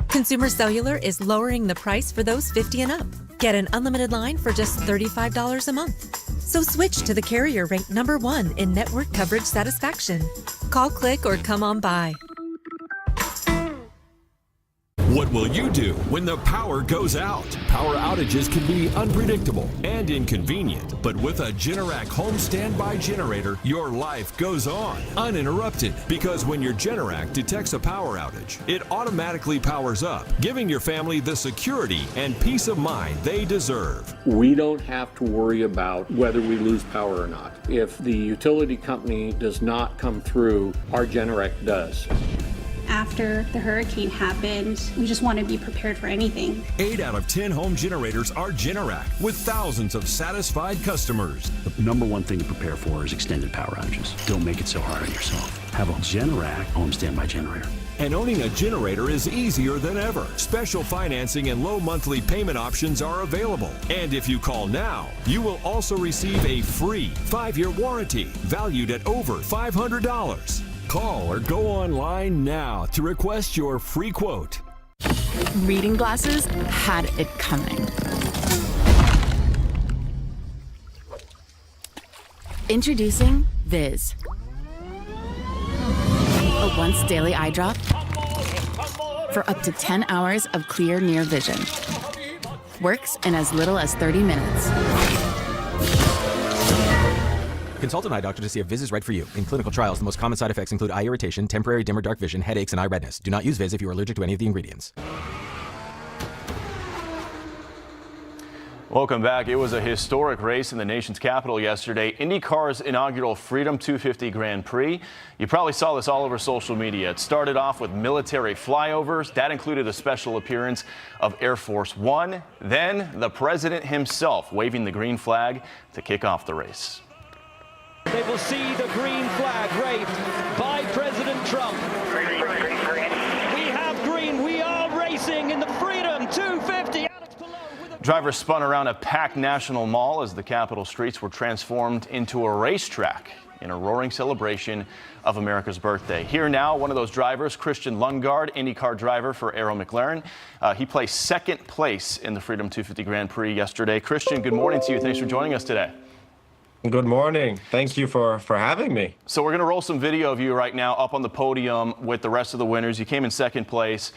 Consumer Cellular is lowering the price for those 50 and up. Get an unlimited line for just $35 a month. So switch to the carrier ranked #1 in network coverage satisfaction. Call, click, or come on by. What will you do when the power goes out? Power outages can be unpredictable and inconvenient, but with a Generac home standby generator, your life goes on uninterrupted, because when your Generac detects a power outage, it automatically powers up, giving your family the security and peace of mind they deserve. We don't have to worry about whether we lose power or not. If the utility company does not come through, our Generac does. After the hurricane happened, we just want to be prepared for anything. 8 out of 10 home generators are Generac, with thousands of satisfied customers. The #1 thing to prepare for is extended power outages. Don't make it so hard on yourself. Have a Generac home standby generator. And owning a generator is easier than ever. Special financing and low monthly payment options are available. And if you call now, you will also receive a free 5-year warranty valued at over $500. Call or go online now to request your free quote. Reading glasses had it coming. Introducing Viz. A once daily eye drop for up to 10 hours of clear near vision. Works in as little as 30 minutes. Consult an eye doctor to see if Viz is right for you. In clinical trials, the most common side effects include eye irritation, temporary dim or dark vision, headaches, and eye redness. Do not use Viz if you are allergic to any of the ingredients. Welcome back. It was a historic race in the nation's capital yesterday, IndyCar's inaugural Freedom 250 Grand Prix. You probably saw this all over social media. It started off with military flyovers. That included a special appearance of Air Force One. Then the president himself waving the green flag to kick off the race. They will see the green flag waved by President Trump. We have green. We are racing in the Freedom 250. Drivers spun around a packed National Mall as the Capitol streets were transformed into a racetrack in a roaring celebration of America's birthday. Here now, one of those drivers, Christian Lundgaard, IndyCar driver for Arrow McLaren. He placed second place in the Freedom 250 Grand Prix yesterday. Christian, good morning to you. Thanks for joining us today. Good morning. Thank you for having me. So we're going to roll some video of you right now up on the podium with the rest of the winners. You came in second place.